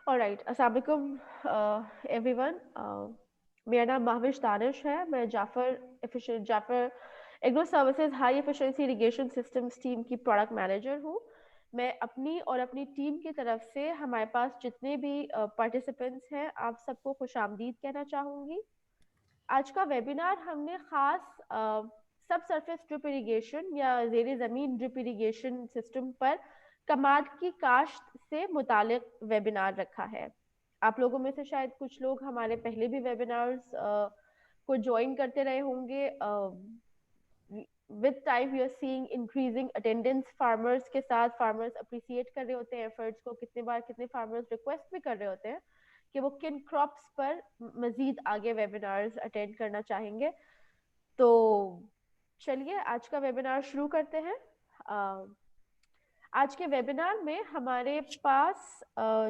Alright, अस्सलाम वालेकुम everyone. मेरा नाम महविश दानिश है। मैं Jafar agro services high efficiency irrigation systems team की प्रोडक्ट मैनेजर हूँ। मैं अपनी और अपनी टीम की तरफ से हमारे पास जितने भी पार्टिसिपेंट्स हैं, आप सबको खुशामदीद कहना चाहूँगी। आज का वेबिनार हमने ख़ास सब सरफेस ड्रिप इरिगेशन या ज़ेरे ज़मीन ड्रिप इरिगेशन सिस्टम पर कमाद की काश्त से मुतालिक वेबिनार रखा है। आप लोगों में से शायद कुछ लोग हमारे पहले भी वेबिनार्स को ज्वाइन करते रहे होंगे। With time we are seeing increasing attendance. Farmers के साथ फार्मर्स अप्रिसिएट कर रहे होते हैं एफर्ट्स को। कितने फार्मर्स रिक्वेस्ट भी कर रहे होते हैं कि वो किन क्रॉप्स पर मजीद आगे वेबिनार्स अटेंड करना चाहेंगे। तो चलिए आज का वेबिनार शुरू करते हैं। आज के वेबिनार में हमारे पास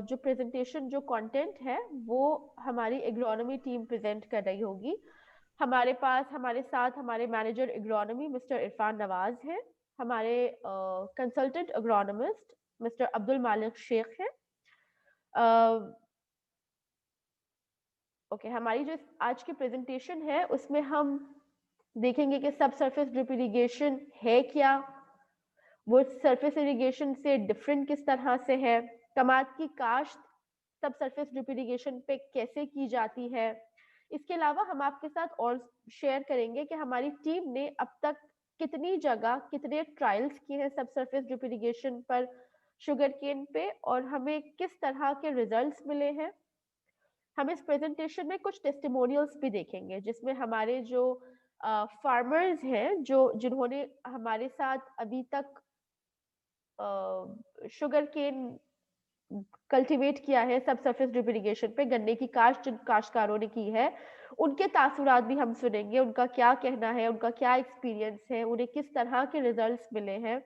जो प्रेजेंटेशन जो कंटेंट है वो हमारी एग्रोनॉमी टीम प्रेजेंट कर रही होगी। हमारे साथ हमारे manager agronomy mister Irfan Nawaz हैं। हमारे कंसल्टेंट एग्रोनॉमिस्ट मिस्टर अब्दुल मालिक शेख हैं। ओके, हमारी जो आज की प्रेजेंटेशन है उसमें हम देखेंगे कि सब सरफेस ड्रिप इरिगेशन है क्या, वो सरफेस इरिगेशन से डिफरेंट किस तरह से है, कमाद की काश्त सब सरफेस ड्रिप इरिगेशन पे कैसे की जाती है। इसके अलावा हम आपके साथ और शेयर करेंगे कि हमारी टीम ने अब तक कितनी जगह कितने ट्रायल्स किए हैं सब सरफेस ड्रिप इरिगेशन पर शुगर केन पे, और हमें किस तरह के रिजल्ट्स मिले हैं। हम इस प्रेजेंटेशन में कुछ टेस्टिमोनियल्स भी देखेंगे जिसमें हमारे जो फार्मर्स हैं जिन्होंने हमारे साथ अभी तक शुगर केन कल्टीवेट किया है सब सरफेस ड्रिप इरिगेशन पे, गन्ने की काश्त जिन काश्तकारों ने की है उनके तासुरात भी हम सुनेंगे। उनका क्या कहना है, उनका क्या एक्सपीरियंस है, उन्हें किस तरह के रिजल्ट्स मिले हैं।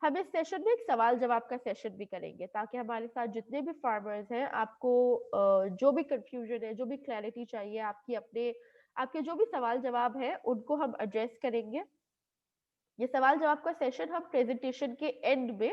हम इस सेशन में एक सवाल जवाब का सेशन भी करेंगे ताकि हमारे साथ जितने भी फार्मर्स हैं, आपको जो भी कंफ्यूजन है, जो भी क्लैरिटी चाहिए, आपके जो भी सवाल जवाब है उनको हम एड्रेस करेंगे। ये सवाल जवाब का सेशन हम प्रेजेंटेशन के एंड में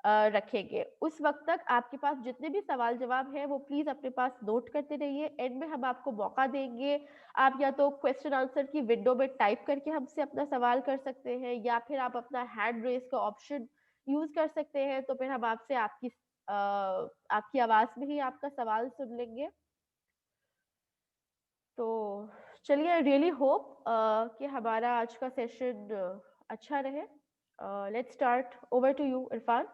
रखेंगे। उस वक्त तक आपके पास जितने भी सवाल जवाब है वो प्लीज अपने पास नोट करते रहिए। एंड में हम आपको मौका देंगे, आप या तो क्वेश्चन आंसर की विंडो में टाइप करके हमसे अपना सवाल कर सकते हैं या फिर आप अपना हैंड रेज का ऑप्शन यूज कर सकते हैं। तो फिर हम आपसे आपकी आवाज में ही आपका सवाल सुन लेंगे। तो चलिए, आई रियली होप कि हमारा आज का सेशन अच्छा रहे। Let's start. Over to you Irfan.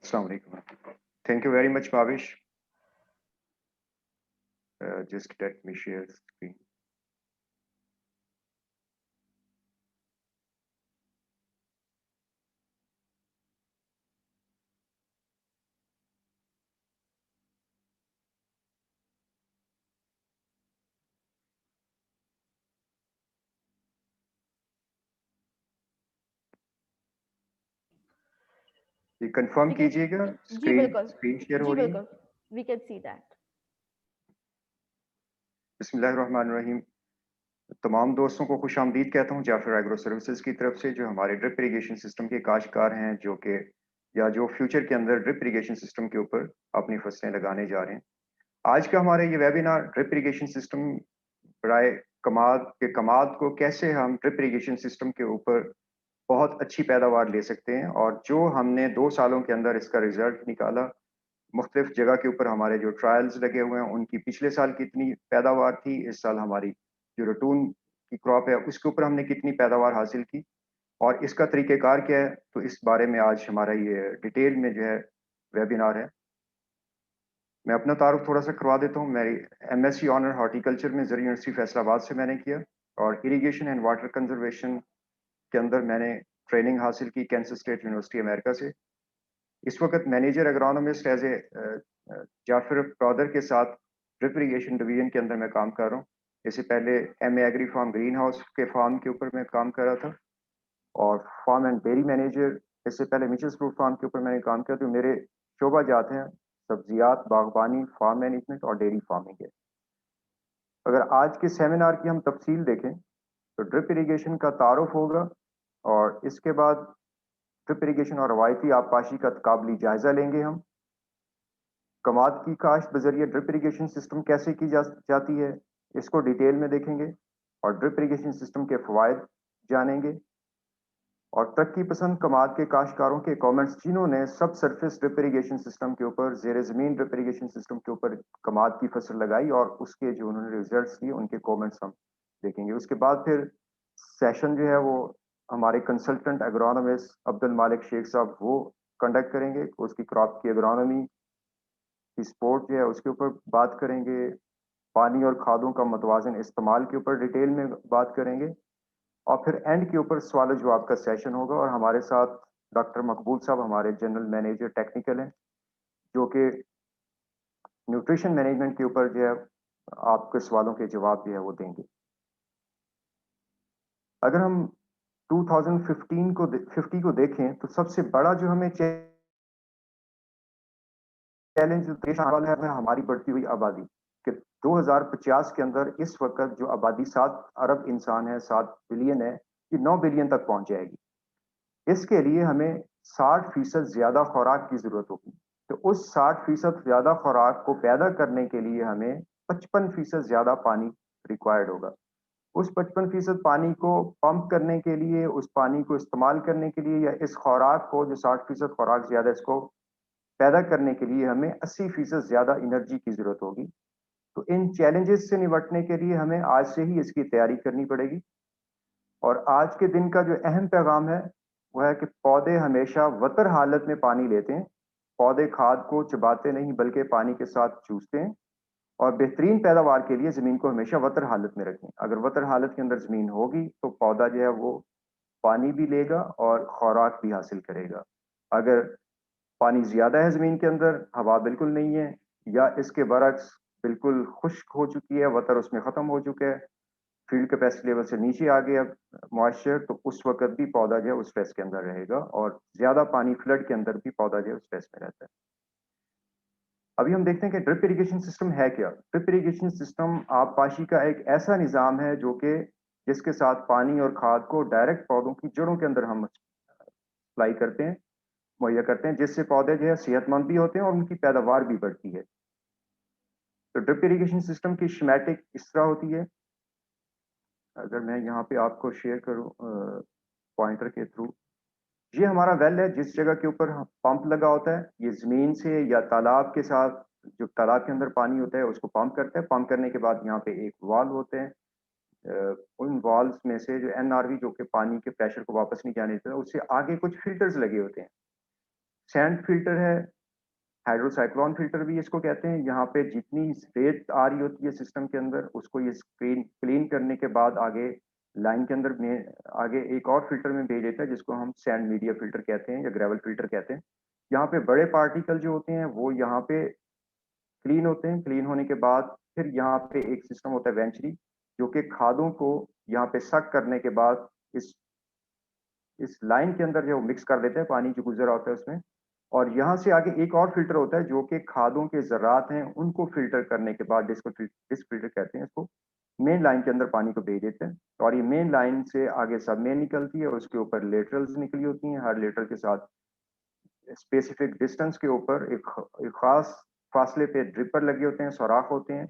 Assalamu alaikum. Thank you very much, Bhavish. Just let me share the screen. ये कंफर्म कीजिएगा, जी बिल्कुल, स्क्रीन शेयर हो जी रही है। बिल्कुल, वी कैन सी दैट। बिस्मिल्लाहिर्रहमानिर्रहीम। तमाम दोस्तों को खुश आमदीद कहता हूँ जाफर एग्रो सर्विसेज की तरफ से, जो हमारे ड्रिप इरिगेशन सिस्टम के काश्तकार हैं, जो फ्यूचर के अंदर ड्रिप इरिगेशन सिस्टम के ऊपर अपनी फसलें लगाने जा रहे हैं। आज का हमारा ये वेबिनार ड्रिप इरिगेशन सिस्टम बराए कमाद को कैसे हम ड्रिप इरिगेशन सिस्टम के ऊपर बहुत अच्छी पैदावार ले सकते हैं, और जो हमने 2 सालों के अंदर इसका रिजल्ट निकाला, मुख्तलिफ जगह के ऊपर हमारे जो ट्रायल्स लगे हुए हैं, उनकी पिछले साल कितनी पैदावार थी, इस साल हमारी जो रटून की क्रॉप है उसके ऊपर हमने कितनी पैदावार हासिल की और इसका तरीक़ेकार क्या है, तो इस बारे में आज हमारा ये डिटेल में जो है वेबिनार है। मैं अपना तारुफ थोड़ा सा करवा देता हूँ। मेरी एमएससी ऑनर हॉर्टिकल्चर में ज़रिए यूनिवर्सिटी फैसलाबाद से मैंने किया, और इरिगेशन एंड वाटर कंजर्वेशन के अंदर मैंने ट्रेनिंग हासिल की कैंसर स्टेट यूनिवर्सिटी अमेरिका से। इस वक्त manager agronomist as a Jafar brother के साथ ड्रिप इरिगेशन डिवीजन के अंदर मैं काम कर रहा हूँ। इससे पहले MA agri farm greenhouse के फार्म के ऊपर मैं काम कर रहा था, और फार्म एंड डेयरी मैनेजर इससे पहले मिचेस फ्रूट फार्म के ऊपर मैंने काम किया। तो मेरे शोबा जाते हैं सब्जियात, बागबानी, फार्म मैनेजमेंट और डेयरी फार्मिंग है। अगर आज के सेमिनार की हम तफसील देखें तो ड्रिप इरिगेशन का तारुफ होगा, और इसके बाद ड्रिप इरिगेशन और रवायती आबपाशी का तकाबली जायजा लेंगे हम। कमाद की काश्त बजरिए ड्रिप इरिगेशन सिस्टम कैसे की जाती है, इसको डिटेल में देखेंगे और ड्रिप इरिगेशन सिस्टम के फ़वाइद जानेंगे। और तरक्की पसंद कमाद के काश्तकारों के कमेंट्स जिन्होंने सब सरफेस ड्रिप इरिगेशन सिस्टम के ऊपर, ज़ेर ज़मीन ड्रिप इरिगेशन सिस्टम के ऊपर कमाद की फसल लगाई और उसके जो उन्होंने रिजल्ट्स दिए, उनके कमेंट्स हम देखेंगे। उसके बाद फिर सेशन जो है वो हमारे कंसल्टेंट एग्रोनॉमिस्ट अब्दुल मालिक शेख साहब वो कंडक्ट करेंगे। उसकी क्रॉप की एग्रोनॉमी की सपोर्ट जो है उसके ऊपर बात करेंगे। पानी और खादों का मुतवाज़िन इस्तेमाल के ऊपर डिटेल में बात करेंगे। और फिर एंड के ऊपर सवाल जवाब का सेशन होगा और हमारे साथ डॉक्टर मकबूल साहब हमारे जनरल मैनेजर टेक्निकल हैं, जो कि न्यूट्रिशन मैनेजमेंट के ऊपर जो है आपके सवालों के जवाब जो है वो देंगे। अगर हम 2015 को 50 को देखें तो सबसे बड़ा जो हमें चैलेंज पेश आने वाला है हमारी बढ़ती हुई आबादी कि 2050 के अंदर इस वक्त जो आबादी 7 अरब इंसान है, 7 बिलियन है, ये 9 बिलियन तक पहुंच जाएगी। इसके लिए हमें 60% ज़्यादा खुराक की ज़रूरत होगी। तो उस 60% ज़्यादा खुराक को पैदा करने के लिए हमें 55% ज़्यादा पानी रिक्वायर्ड होगा। उस 55% पानी को पंप करने के लिए, उस पानी को इस्तेमाल करने के लिए या इस खुराक को जो 60% खुराक ज़्यादा है इसको पैदा करने के लिए हमें 80% ज़्यादा एनर्जी की ज़रूरत होगी। तो इन चैलेंजेस से निपटने के लिए हमें आज से ही इसकी तैयारी करनी पड़ेगी। और आज के दिन का जो अहम पैगाम है, वो है कि पौधे हमेशा वतर हालत में पानी लेते हैं। पौधे खाद को चबाते नहीं बल्कि पानी के साथ चूसते हैं और बेहतरीन पैदावार के लिए ज़मीन को हमेशा वतर हालत में रखें। अगर वतर हालत के अंदर ज़मीन होगी, तो पौधा जो है वो पानी भी लेगा और खुराक भी हासिल करेगा। अगर पानी ज़्यादा है ज़मीन के अंदर, हवा बिल्कुल नहीं है या इसके बरक्स बिल्कुल खुश्क हो चुकी है, वतर उसमें ख़त्म हो चुका है, फील्ड कैपेसिटी लेवल से नीचे आ गया मॉइस्चर, तो उस वक़्त भी पौधा जो है उस स्ट्रेस के अंदर रहेगा और ज़्यादा पानी फ्लड के अंदर भी पौधा जो है स्ट्रेस में रहता है। अभी हम देखते हैं कि ड्रिप इरिगेशन सिस्टम है क्या? ड्रिप इरिगेशन सिस्टम आबपाशी का एक ऐसा निज़ाम है जो कि जिसके साथ पानी और खाद को डायरेक्ट पौधों की जड़ों के अंदर हम सप्लाई करते हैं, मुहैया करते हैं, जिससे पौधे जो है सेहतमंद भी होते हैं और उनकी पैदावार भी बढ़ती है। तो ड्रिप इरिगेशन सिस्टम की स्कीमेटिक इस तरह होती है। अगर मैं यहाँ पे आपको शेयर करूँ पॉइंटर के थ्रू, ये हमारा वेल है जिस जगह के ऊपर पंप लगा होता है, ये ज़मीन से या तालाब के साथ जो तालाब के अंदर पानी होता है उसको पंप करता है। पंप करने के बाद यहाँ पे एक वाल्व होते हैं। उन वाल्व्स में से जो एनआरवी जो कि पानी के प्रेशर को वापस नहीं जाने देता, उससे आगे कुछ फ़िल्टर्स लगे होते हैं। सैंड फ़िल्टर है, हाइड्रोसाइक्लोन फ़िल्टर भी इसको कहते हैं। यहाँ पे जितनी रेत आ रही होती है सिस्टम के अंदर, उसको ये स्क्रीन क्लीन करने के बाद आगे लाइन के अंदर में आगे एक और फ़िल्टर में भेज देता है, जिसको हम सैंड मीडिया फ़िल्टर कहते हैं या ग्रेवल फ़िल्टर कहते हैं। यहाँ पे बड़े पार्टिकल जो होते हैं, वो यहाँ पे क्लीन होते हैं। क्लीन होने के बाद फिर यहाँ पे एक सिस्टम होता है वेंचुरी, जो कि खादों को यहाँ पे सक करने के बाद इस लाइन के अंदर जो मिक्स कर देते हैं, पानी जो गुज़र रहा होता है उसमें। और यहाँ से आगे एक और फ़िल्टर होता है जो कि खादों के ज़रात हैं, उनको फ़िल्टर करने के बाद डिस्क फ़िल्टर कहते हैं इसको, मेन लाइन के अंदर पानी को भेज देते हैं। और ये मेन लाइन से आगे सब मेन निकलती है, उसके ऊपर लेटरल्स निकली होती हैं। हर लेटरल के साथ स्पेसिफिक डिस्टेंस के ऊपर एक ख़ास फासले पे ड्रिपर लगे होते हैं, सुराख होते हैं,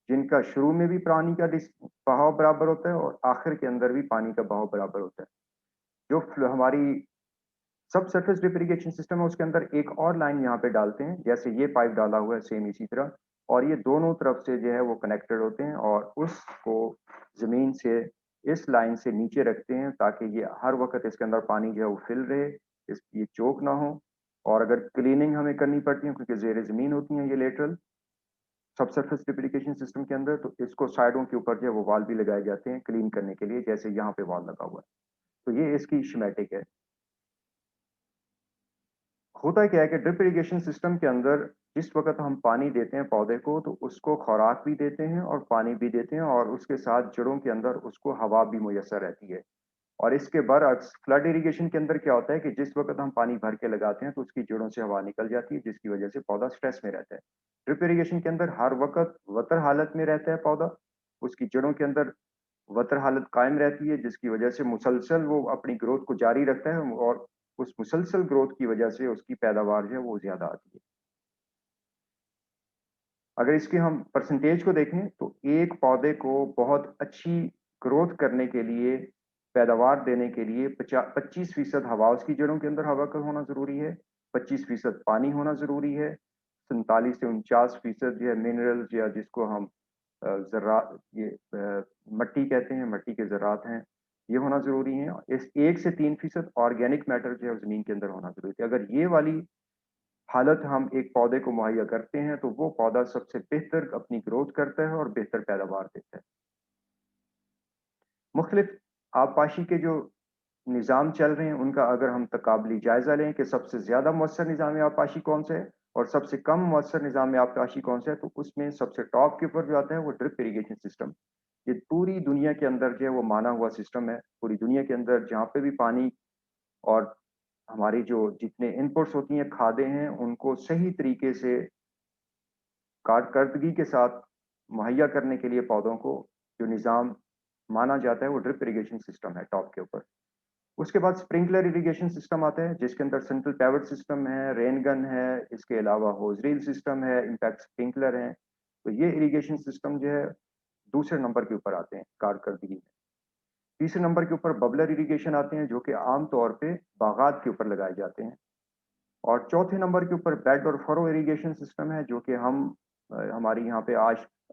जिनका शुरू में भी पानी का बहाव बराबर होता है और आखिर के अंदर भी पानी का बहाव बराबर होता है। जो हमारी सब सरफेस ड्रिप इरिगेशन सिस्टम है उसके अंदर एक और लाइन यहाँ पे डालते हैं, जैसे ये पाइप डाला हुआ है सेम इसी तरह, और ये दोनों तरफ से जो है वो कनेक्टेड होते हैं और उसको ज़मीन से इस लाइन से नीचे रखते हैं ताकि ये हर वक़्त इसके अंदर पानी जो है वो फिल रहे, ये चोक ना हो। और अगर क्लीनिंग हमें करनी पड़ती है क्योंकि ज़ेर ज़मीन होती हैं ये लेटरल सब सरफेस ड्रिप इरिगेशन सिस्टम के अंदर, तो इसको साइडों के ऊपर जो है वो वाल्व भी लगाए जाते हैं क्लीन करने के लिए, जैसे यहाँ पे वाल्व लगा हुआ है। तो ये इसकी स्कीमेटिक है। होता क्या है कि ड्रिप इरिगेशन सिस्टम के अंदर जिस वक़्त हम पानी देते हैं पौधे को, तो उसको खुराक भी देते हैं और पानी भी देते हैं और उसके साथ जड़ों के अंदर उसको हवा भी मुयस्सर रहती है। और इसके बरअक्स फ्लड इरिगेशन के अंदर क्या होता है कि जिस वक़्त हम पानी भर के लगाते हैं, तो उसकी जड़ों से हवा निकल जाती है, जिसकी वजह से पौधा स्ट्रेस में रहता है। ड्रिप इरिगेशन के अंदर हर वक़्त वतर हालत में रहता है पौधा, उसकी जड़ों के अंदर वतर हालत कायम रहती है, जिसकी वजह से मुसलसल वो अपनी ग्रोथ को जारी रखता है और उस मुसलसल ग्रोथ की वजह से उसकी पैदावार जो है वो ज़्यादा आती है। अगर इसकी हम परसेंटेज को देखें तो एक पौधे को बहुत अच्छी ग्रोथ करने के लिए, पैदावार देने के लिए 25% हवा उसकी जड़ों के अंदर हवा का होना ज़रूरी है, 25% पानी होना ज़रूरी है, 47 से 49% जो है मिनरल्स या जिसको हम ज़रा ये मट्टी कहते हैं, मट्टी के ज़रात हैं, ये होना ज़रूरी है। इस 1 से 3% ऑर्गेनिक मैटर जो है ज़मीन के अंदर होना ज़रूरी है। अगर ये वाली हालत हम एक पौधे को मुहैया करते हैं, तो वो पौधा सबसे बेहतर अपनी ग्रोथ करता है और बेहतर पैदावार देता है। मुख्तलिफ आबपाशी के जो निज़ाम चल रहे हैं, उनका अगर हम तकाबली जायज़ा लें कि सबसे ज़्यादा मौसर निज़ाम आबपाशी कौन-सा है और सबसे कम मौसर निज़ाम आबपाशी कौन-सा है, तो उसमें सबसे टॉप के ऊपर जो आता है, वो ड्रिप इरिगेशन सिस्टम। ये पूरी दुनिया के अंदर जो है, वो माना हुआ सिस्टम है। पूरी दुनिया के अंदर जहाँ पे भी पानी और हमारी जो जितने इनपुट्स होती हैं, खादें हैं, उनको सही तरीके से कारकर्दगी के साथ मुहैया करने के लिए पौधों को जो निज़ाम माना जाता है, वो ड्रिप इरिगेशन सिस्टम है टॉप के ऊपर। उसके बाद स्प्रिंकलर इरिगेशन सिस्टम आता है, जिसके अंदर सेंट्रल पिवट सिस्टम है, रेन गन है, इसके अलावा होज़ रील सिस्टम है, इम्पैक्ट स्प्रिंकलर हैं। तो ये इरिगेशन सिस्टम जो है, दूसरे नंबर के ऊपर आते हैं कारकर्दगी में। तीसरे नंबर के ऊपर बबलर इरिगेशन आते हैं, जो कि आम तौर पे बागात के ऊपर लगाए जाते हैं। और चौथे नंबर के ऊपर बेड और फरो इरिगेशन सिस्टम है, जो कि हमारी यहाँ पे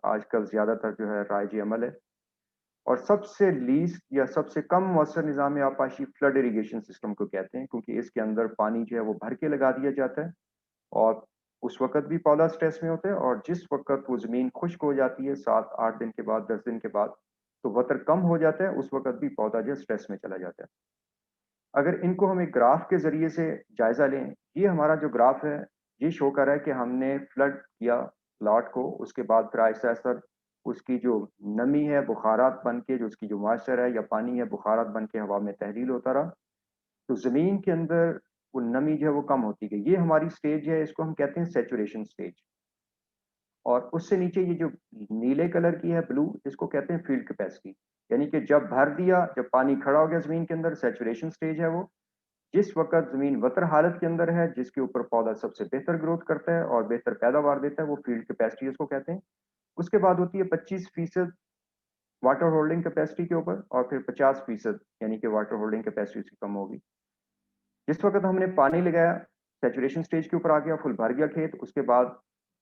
आजकल ज़्यादातर जो है राइज अमल है। और सबसे लीस्ट या सबसे कम मौसर निज़ाम आबपाशी फ्लड इरिगेशन सिस्टम को कहते हैं, क्योंकि इसके अंदर पानी जो है वो भर के लगा दिया जाता है और उस वक़्त भी पौधा स्ट्रेस में होता है और जिस वक़्त वो ज़मीन खुश्क हो जाती है 7-8 दिन के बाद, 10 दिन के बाद, तो वतर कम हो जाता है, उस वक़्त भी पौधा जो है स्ट्रेस में चला जाता है। अगर इनको हम एक ग्राफ के ज़रिए से जायज़ा लें, ये हमारा जो ग्राफ है, ये शो कर रहा है कि हमने फ्लड किया प्लॉट को, उसके बाद फिर आहिस्ता-आहिस्ता उसकी जो नमी है, बुखारात बन के जो उसकी जो मॉइस्चर है या पानी है, बुखारात बन के हवा में तहलील होता रहा। तो ज़मीन के अंदर वो नमी जो है वो कम होती गई। ये हमारी स्टेज है, इसको हम कहते हैं सैचुरेशन स्टेज। और उससे नीचे ये जो नीले कलर की है ब्लू, इसको कहते हैं फील्ड कैपेसिटी। यानी कि जब भर दिया, जब पानी खड़ा हो गया ज़मीन के अंदर, सैचुरेशन स्टेज है वो। जिस वक़्त ज़मीन वतर हालत के अंदर है, जिसके ऊपर पौधा सबसे बेहतर ग्रोथ करता है और बेहतर पैदावार देता है, वो फील्ड कैपेसिटी उसको कहते हैं। उसके बाद होती है 25% वाटर होल्डिंग कैपेसिटी के ऊपर और फिर 50% यानी कि वाटर होल्डिंग कैपेसिटी उसकी कम होगी। जिस वक़्त हमने पानी लगाया, सैचुरेशन स्टेज के ऊपर आ गया, फुल भर गया खेत, उसके बाद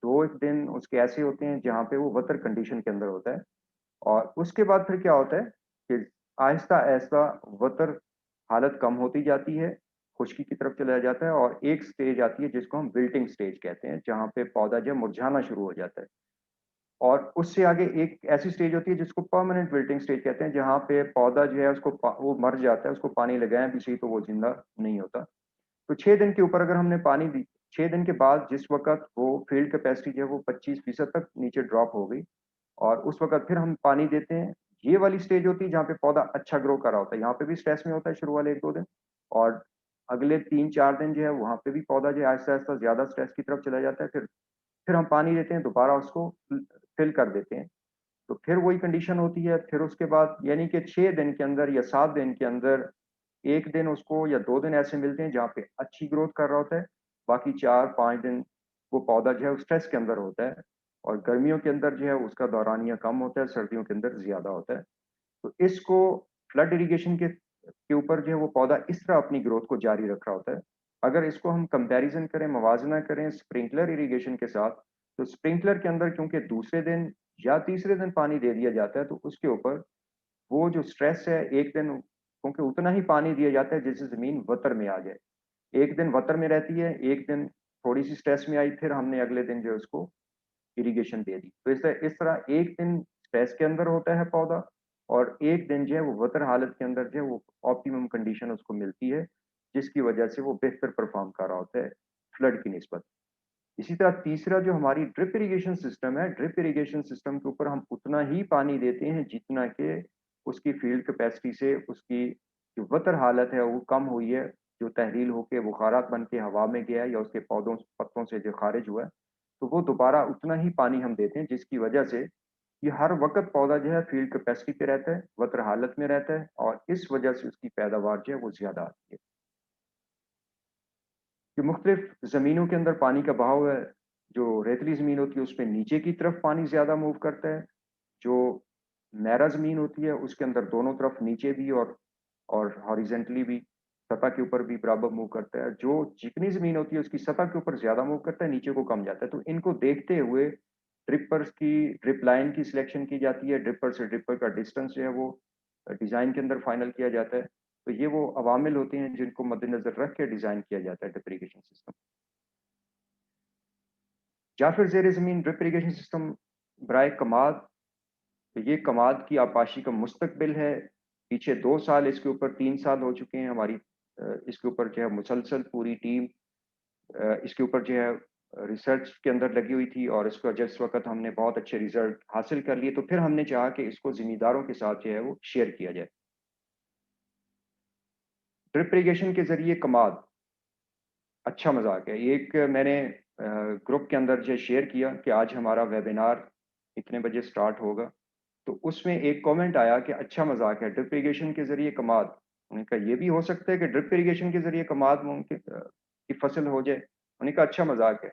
2 दिन उसके ऐसे होते हैं जहाँ पे वो वतर कंडीशन के अंदर होता है और उसके बाद फिर क्या होता है कि आहिस्ता-आहिस्ता वतर हालत कम होती जाती है, खुश्की की तरफ चला जाता है और एक स्टेज आती है जिसको हम विल्टिंग स्टेज कहते हैं, जहाँ पे पौधा जो है मुरझाना शुरू हो जाता है। और उससे आगे एक ऐसी स्टेज होती है जिसको परमानेंट विल्टिंग स्टेज कहते हैं, जहाँ पे पौधा जो है वो मर जाता है, उसको पानी लगाएँ भी सही तो वो ज़िंदा नहीं होता। तो 6 दिन के ऊपर अगर हमने पानी दी 6 दिन के बाद जिस वक़्त वो फील्ड कैपेसिटी जो है वो 25% तक नीचे ड्रॉप हो गई और उस वक़्त फिर हम पानी देते हैं। ये वाली स्टेज होती है जहाँ पे पौधा अच्छा ग्रो कर रहा होता है। यहाँ पे भी स्ट्रेस में होता है शुरू वाले 1-2 दिन और अगले 3-4 दिन जो है वहाँ पे भी पौधा जो है आहिस्ता-आहिस्ता ज़्यादा स्ट्रेस की तरफ चला जाता है। फिर हम पानी देते हैं, दोबारा उसको फिल कर देते हैं। तो फिर वही कंडीशन होती है, फिर उसके बाद यानी कि 6 दिन के अंदर या 7 दिन के अंदर 1 दिन उसको या 2 दिन ऐसे मिलते हैं जहाँ पे अच्छी ग्रोथ कर रहा होता है, बाकी 4-5 दिन वो पौधा जो है वो स्ट्रेस के अंदर होता है और गर्मियों के अंदर जो है उसका दौरानिया कम होता है, सर्दियों के अंदर ज़्यादा होता है। तो इसको फ्लड इरिगेशन के ऊपर जो है वो पौधा इस तरह अपनी ग्रोथ को जारी रख रहा होता है। अगर इसको हम कंपैरिज़न करें, मवाज़ना करें स्प्रिंकलर इरिगेशन के साथ, तो स्प्रिंकलर के अंदर क्योंकि दूसरे दिन या तीसरे दिन पानी दे दिया जाता है, तो उसके ऊपर वो जो स्ट्रेस है 1 दिन क्योंकि उतना ही पानी दिया जाता है जिससे ज़मीन वतर में आ जाए। 1 दिन वतर में रहती है, 1 दिन थोड़ी-सी स्ट्रेस में आई, फिर हमने अगले दिन जो है उसको इरिगेशन दे दी। तो इस तरह 1 दिन स्ट्रेस के अंदर होता है पौधा और 1 दिन जो है वो वतर हालत के अंदर जो है वो ऑप्टिमम कंडीशन उसको मिलती है, जिसकी वजह से वो बेहतर परफ़ॉर्म कर रहा होता है फ्लड की निस्बत। इसी तरह तीसरा जो हमारी ड्रिप इरिगेशन सिस्टम है, ड्रिप इरिगेशन सिस्टम के ऊपर हम उतना ही पानी देते हैं जितना कि उसकी फील्ड कैपेसिटी से उसकी जो वतर हालत है वो कम हुई है, जो तहलील होके बुखारात बन के हवा में गया है या उसके पत्तों से जो खारिज हुआ है, तो वो दोबारा उतना ही पानी हम देते हैं जिसकी वजह से ये हर वक़्त पौधा जो है फील्ड कैपेसिटी पे रहता है, वतर हालत में रहता है और इस वजह से उसकी पैदावार जो है वो ज़्यादा आती है। कि मुख्तलिफ ज़मीनों के अंदर पानी का बहाव है, जो रेतीली ज़मीन होती है उसपे नीचे की तरफ पानी ज़्यादा मूव करता है, जो नहरा ज़मीन होती है उसके अंदर दोनों तरफ नीचे भी और हॉरिज़ॉन्टली भी सतह के ऊपर भी बराबर मूव करता है। जो चिकनी ज़मीन होती है उसकी सतह के ऊपर ज़्यादा मूव करता है, नीचे को कम जाता है। तो इनको देखते हुए ड्रिप लाइन की सिलेक्शन की जाती है, ड्रिपर से ड्रिपर का डिस्टेंस जो है वो डिज़ाइन के अंदर फाइनल किया जाता है। तो ये वो अवामिल होते हैं जिनको मद्देनज़र रख के डिज़ाइन किया जाता है ड्रिप इरिगेशन सिस्टम। या फिर ज़ेर ज़मीन ड्रिप इरिगेशन सिस्टम बराए कमाद, तो ये कमाद की आपाशी का मुस्तकबिल है। पीछे 2 साल इसके ऊपर 3 साल हो चुके हैं हमारी इसके ऊपर जो है मुसलसल पूरी टीम इसके ऊपर जो है रिसर्च के अंदर लगी हुई थी और इसका जिस वक़्त हमने बहुत अच्छे रिज़ल्ट हासिल कर लिए, तो फिर हमने चाहा कि इसको ज़िम्मेदारों के साथ जो है वो शेयर किया जाए। ड्रिप इरिगेशन के ज़रिए कमाद, अच्छा मज़ाक है। एक मैंने ग्रुप के अंदर जो शेयर किया कि आज हमारा वेबिनार इतने बजे स्टार्ट होगा, तो उसमें एक कमेंट आया कि अच्छा मज़ाक है, ड्रिप इरिगेशन के ज़रिए कमाद। मैंने कहा ये भी हो सकता है कि ड्रिप इरिगेशन के ज़रिए कमाद मुमकिन की फसल हो जाए। उन्होंने कहा अच्छा मज़ाक है।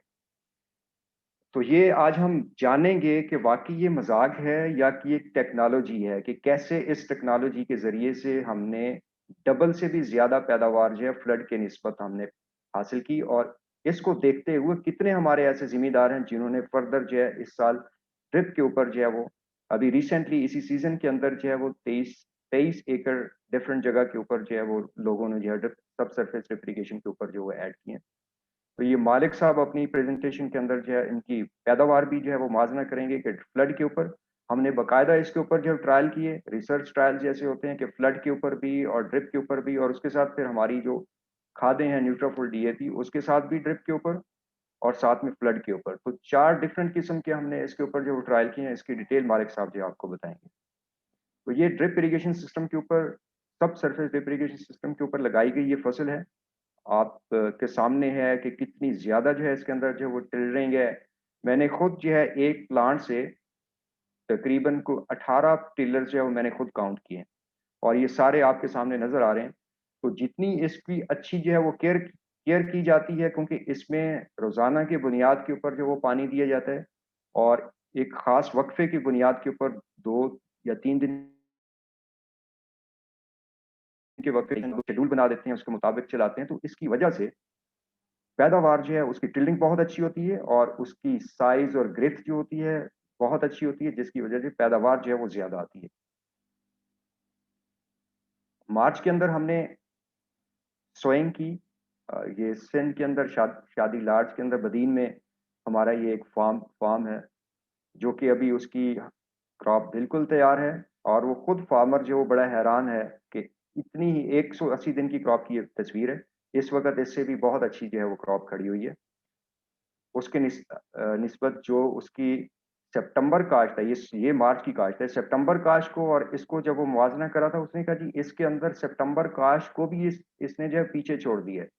तो ये आज हम जानेंगे कि वाक़ई ये मज़ाक है या कि एक टेक्नोलॉजी है कि कैसे इस टेक्नोलॉजी के ज़रिए से हमने डबल से भी ज़्यादा पैदावार जो है फ्लड के निस्बत हमने हासिल की और इसको देखते हुए कितने हमारे ऐसे ज़िम्मेदार हैं जिन्होंने फर्दर जो है इस साल ड्रिप के ऊपर जो है वो अभी रिसेंटली इसी सीज़न के अंदर जो है वो 23 एकड़ डिफरेंट जगह के ऊपर जो है वो लोगों ने जो है ड्रिप सबसरफेस ड्रिप इरिगेशन के ऊपर जो है ऐड किए हैं। तो ये मालिक साहब अपनी प्रेज़ेंटेशन के अंदर जो है इनकी पैदावार भी जो है वो मुआज़ना करेंगे कि फ्लड के ऊपर हमने बाकायदा इसके ऊपर जो ट्रायल किए, रिसर्च ट्रायल जैसे होते हैं कि फ्लड के ऊपर भी और ड्रिप के ऊपर भी और उसके साथ फिर हमारी जो खादें हैं न्यूट्राफुल डीएपी उसके साथ भी ड्रिप के ऊपर और साथ में फ्लड के ऊपर। तो 4 डिफरेंट किस्म के हमने इसके ऊपर जो ट्रायल किए हैं, इसकी डिटेल मालिक साहब जो है आपको बताएँगे। तो ये ड्रिप इरिगेशन सिस्टम के ऊपर सब सरफेस ड्रिप इरिगेशन सिस्टम के ऊपर लगाई गई ये फसल है। आप के सामने है कि कितनी ज़्यादा जो है इसके अंदर जो वो टिलरिंग है। मैंने खुद जो है एक प्लांट से तकरीबन को 18 टिलर्स जो है वो मैंने खुद काउंट किए हैं और ये सारे आपके सामने नज़र आ रहे हैं। तो जितनी इसकी अच्छी जो है वो केयर की जाती है क्योंकि इसमें रोज़ाना की बुनियाद के ऊपर जो वो पानी दिया जाता है और एक ख़ास वक़्फ़े की बुनियाद के ऊपर 2 या 3 दिन के वक़्फ़े शेड्यूल बना देते हैं, उसके मुताबिक चलाते हैं। तो इसकी वजह से पैदावार जो है उसकी टिल्डिंग बहुत अच्छी होती है और उसकी साइज़ और ग्रोथ जो होती है, बहुत अच्छी होती है जिसकी वजह से पैदावार जो है वो ज़्यादा आती है। मार्च के अंदर हमने सोइंग की ये सिंध के अंदर शादी लार्ज के अंदर बदीन में हमारा ये एक फार्म है, जो कि अभी उसकी क्रॉप बिल्कुल तैयार है और वो खुद फार्मर जो बड़ा हैरान है कि इतनी ही 180 दिन की क्रॉप की ये तस्वीर है। इस वक़्त इससे भी बहुत अच्छी जो है वो क्रॉप खड़ी हुई है। उसके निस्बत जो उसकी सितंबर काश्त है, ये मार्च की काश्त है। सितंबर काश्त को और इसको जब वो मुवाज़ना करा था, उसने कहा जी इसके अंदर सितंबर काश्त को भी इसने जो है पीछे छोड़ दिया है।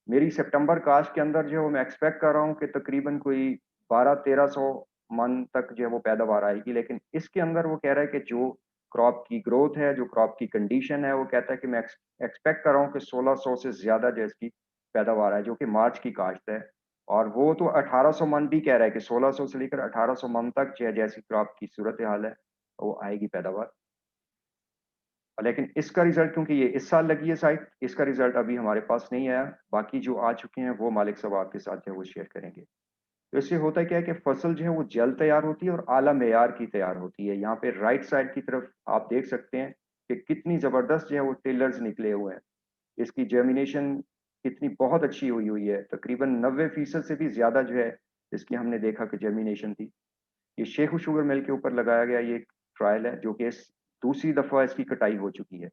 मेरी सितंबर काश्त के अंदर जो है वो मैं एक्सपेक्ट कर रहा हूँ कि तकरीबन कोई 1200-1300 मन तक जो है वो पैदावार आएगी। लेकिन इसके अंदर वो कह रहा है कि जो क्रॉप की ग्रोथ है, जो क्रॉप की कंडीशन है, वो कहता है कि मैं एक्सपेक्ट कर रहा हूँ कि 1600 से ज़्यादा जो है इसकी पैदावार है, जो कि मार्च की काश्त है। और वो तो 1800 मन भी कह रहा है कि 1600 से लेकर 1800 मन तक जो है जैसी क्रॉप की सूरत-ए-हाल है, वो आएगी पैदावार। लेकिन इसका रिज़ल्ट क्योंकि ये इस साल लगी है साइट, इसका रिज़ल्ट अभी हमारे पास नहीं आया। बाकी जो आ चुके हैं वो मालिक साहब आपके साथ जो है वो शेयर करेंगे। तो इससे होता क्या है कि फसल जो है वो जल्द तैयार होती है और आला मेयार की तैयार होती है। यहाँ पे राइट साइड की तरफ आप देख सकते हैं कि कितनी ज़बरदस्त जो है वो टिलर्स निकले हुए हैं। इसकी जर्मिनेशन कितनी बहुत अच्छी हुई हुई है। तकरीबन 90% से भी ज़्यादा जो है इसकी हमने देखा कि जर्मिनेशन थी। ये शेखू शुगर मिल के ऊपर लगाया गया ये एक ट्रायल है जो कि इस दूसरी दफ़ा इसकी कटाई हो चुकी है।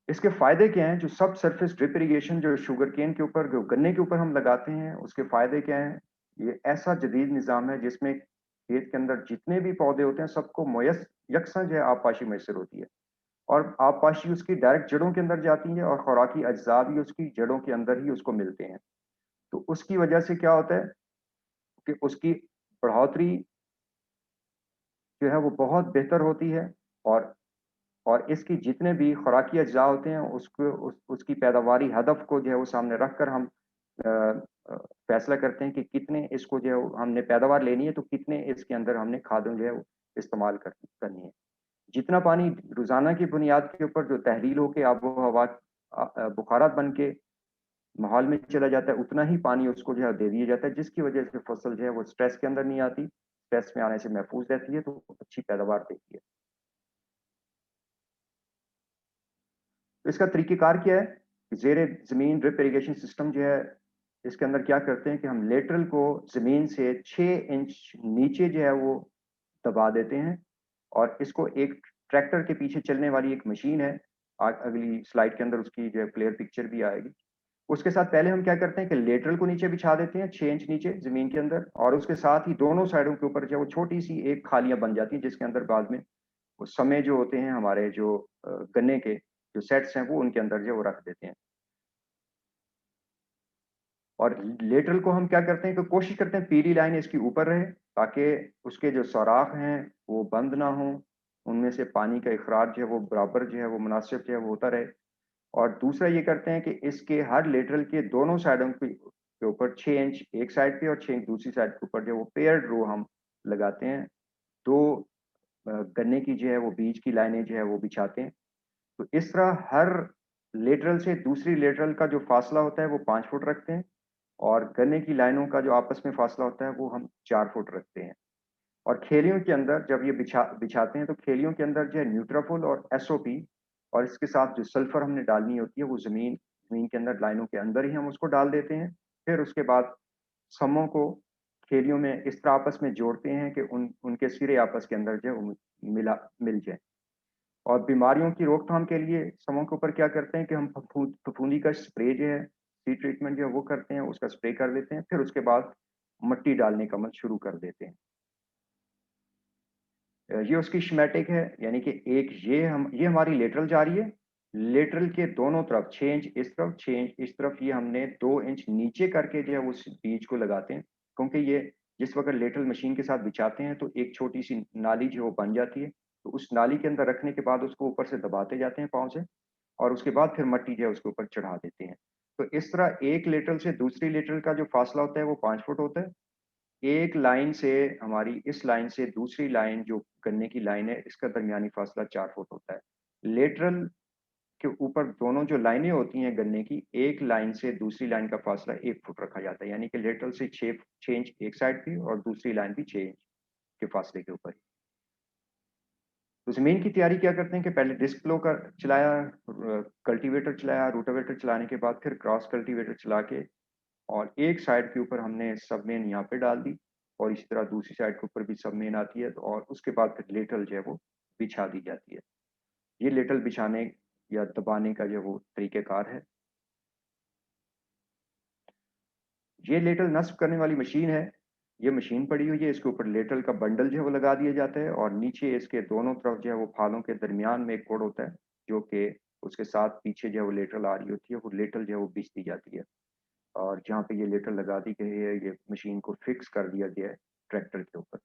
इसके फ़ायदे क्या हैं? जो सब सरफेस ड्रिप इरिगेशन जो शुगरकेन के ऊपर, जो गन्ने के ऊपर हम लगाते हैं, उसके फ़ायदे क्या हैं? ये ऐसा जदीद निज़ाम है जिसमें खेत के अंदर जितने भी पौधे होते हैं, सबको यकसां जो है आबपाशी मैसर होती है और आबपाशी उसकी डायरेक्ट जड़ों के अंदर जाती है और खुराकी अज्ज़ा भी उसकी जड़ों के अंदर ही उसको मिलते हैं। तो उसकी वजह से क्या होता है कि उसकी बढ़ोतरी जो है वो बहुत बेहतर होती है और और इसकी जितने भी खुराकी अज्जा होते हैं उसकी पैदावारी हदफ को जो है वो सामने रखकर हम अ, फैसला करते हैं कि कितने इसको जो है वो हमने पैदावार लेनी है तो कितने इसके अंदर हमने खादों जो है वो इस्तेमाल करनी है। जितना पानी रोज़ाना की बुनियाद के ऊपर जो तहलील होके आबो-हवा बुखारात बन के माहौल में चला जाता है, उतना ही पानी उसको जो है दे दिया जाता है, जिसकी वजह से फसल जो है वो स्ट्रेस के अंदर नहीं आती, स्ट्रेस में आने से महफूज़ रहती है, तो अच्छी पैदावार देती है। तो इसका तरीक़ेकार क्या है? ज़ेरे ज़मीन ड्रिप इरिगेशन सिस्टम जो है, इसके अंदर क्या करते हैं कि हम लेटरल को ज़मीन से 6 इंच नीचे जो है वो दबा देते हैं और इसको एक ट्रैक्टर के पीछे चलने वाली एक मशीन है, अगली स्लाइड के अंदर उसकी जो है क्लियर पिक्चर भी आएगी। उसके साथ पहले हम क्या करते हैं कि लेटरल को नीचे बिछा देते हैं 6 इंच नीचे ज़मीन के अंदर और उसके साथ ही दोनों साइडों के ऊपर जो है वो छोटी-सी एक खालियाँ बन जाती हैं, जिसके अंदर बाद में वो समय जो होते हैं हमारे जो गन्ने के जो सेट्स हैं वो उनके अंदर जो है वो रख देते हैं। और लेटरल को हम क्या करते हैं कि कोशिश करते हैं पीली लाइन इसकी ऊपर रहे ताकि उसके जो सौराख हैं वो बंद ना हों, उनमें से पानी का इखराज जो है वो बराबर जो है वो मुनासिब जो है वो होता रहे। और दूसरा ये करते हैं कि इसके हर लेटरल के दोनों साइडों के ऊपर 6 इंच एक साइड पे और 6 इंच दूसरी साइड के ऊपर जो वो पेयर्ड रो हम लगाते हैं। 2 गन्ने की जो है वो बीज की लाइनें जो है वो बिछाते हैं। तो इस तरह हर लेटरल से दूसरी लेटरल का जो फ़ासला होता है वो 5 फुट रखते हैं और गन्ने की लाइनों का जो आपस में फ़ासला होता है वो हम 4 फुट रखते हैं। और खेलियों के अंदर जब ये बिछाते हैं तो खेलियों के अंदर जो है न्यूट्राफुल और एसओपी और इसके साथ जो सल्फर हमने डालनी होती है वो ज़मीन ज़मीन के अंदर लाइनों के अंदर ही हम उसको डाल देते हैं। फिर उसके बाद समों को खेलियों में इस तरह आपस में जोड़ते हैं कि उनके सिरे आपस के अंदर जो है वो मिल जाएँ। और बीमारियों की रोकथाम के लिए समों के ऊपर क्या करते हैं कि हम फफूंदी का स्प्रे जो है, सीड ट्रीटमेंट जो है वो करते हैं, उसका स्प्रे कर देते हैं, फिर उसके बाद मिट्टी डालने का अमल शुरू कर देते हैं। ये उसकी स्कीमेटिक है, यानी कि एक ये हमारी लेटरल जा रही है, लेटरल के दोनों तरफ 6 इंच इस तरफ, 6 इंच इस तरफ ये हमने 2 इंच नीचे करके जो है उस बीज को लगाते हैं, क्योंकि ये जिस वक़्त लेटरल मशीन के साथ बिछाते हैं तो एक छोटी-सी नाली जो है वो बन जाती है, तो उस नाली के अंदर रखने के बाद उसको ऊपर से दबाते जाते हैं पाँव से और उसके बाद फिर मिट्टी जो है उसके ऊपर चढ़ा देते हैं। तो इस तरह एक लेटरल से दूसरी लेटरल का जो फ़ासला होता है वो 5 फुट होता है। एक लाइन से हमारी इस लाइन से दूसरी लाइन जो गन्ने की लाइन है, इसका दरमियानी फ़ासला 4 फुट होता है। लेटरल के ऊपर दोनों जो लाइनें होती हैं गन्ने की, एक लाइन से दूसरी लाइन का फ़ासला 1 फुट रखा जाता है, यानी कि लेटरल से 6 इंच एक साइड पे और दूसरी लाइन भी 6 इंच के फ़ासले के ऊपर। तो ज़मीन की तैयारी क्या करते हैं कि पहले डिस्क प्लो कर चलाया, कल्टीवेटर चलाया, रोटावेटर चलाने के बाद फिर क्रॉस कल्टीवेटर चला के और एक साइड के ऊपर हमने सबमेन यहाँ पे डाल दी और इसी तरह दूसरी साइड के ऊपर भी सबमेन आती है, तो और उसके बाद फिर लेटल जो है वो बिछा दी जाती है। ये लेटल बिछाने या दबाने का जो वो तरीक़ेकार है। ये लेटल नस्ब करने वाली मशीन है। ये मशीन पड़ी हुई है, इसके ऊपर लेटल का बंडल जो है वो लगा दिया जाता है और नीचे इसके दोनों तरफ जो है वो फालों के दरमियान में एक कोड होता है, जो कि उसके साथ पीछे जो है वो लेटल आ रही होती है, वो लेटल जो है वो बिछ दी जाती है। और जहाँ पे ये लेटल लगा दी गई है, ये मशीन को फिक्स कर दिया गया है ट्रैक्टर के ऊपर।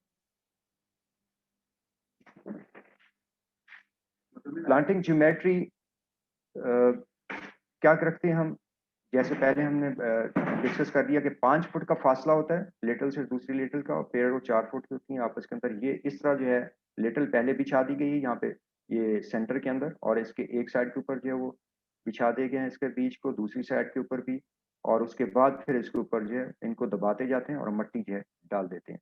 प्लांटिंग ज्योमेट्री क्या रखते हैं हम? जैसे पहले हमने डिस्कस कर दिया कि 5 फुट का फासला होता है लेटल से दूसरी लेटल का और पेड़ वो 4 फुट की होती हैं आपस के अंदर। ये इस तरह जो है लेटल पहले बिछा दी गई है यहाँ पे ये सेंटर के अंदर और इसके एक साइड के ऊपर जो है वो बिछा दिए गए हैं इसके बीज को, दूसरी साइड के ऊपर भी और उसके बाद फिर इसके ऊपर जो है इनको दबाते जाते हैं और मिट्टी जो है डाल देते हैं।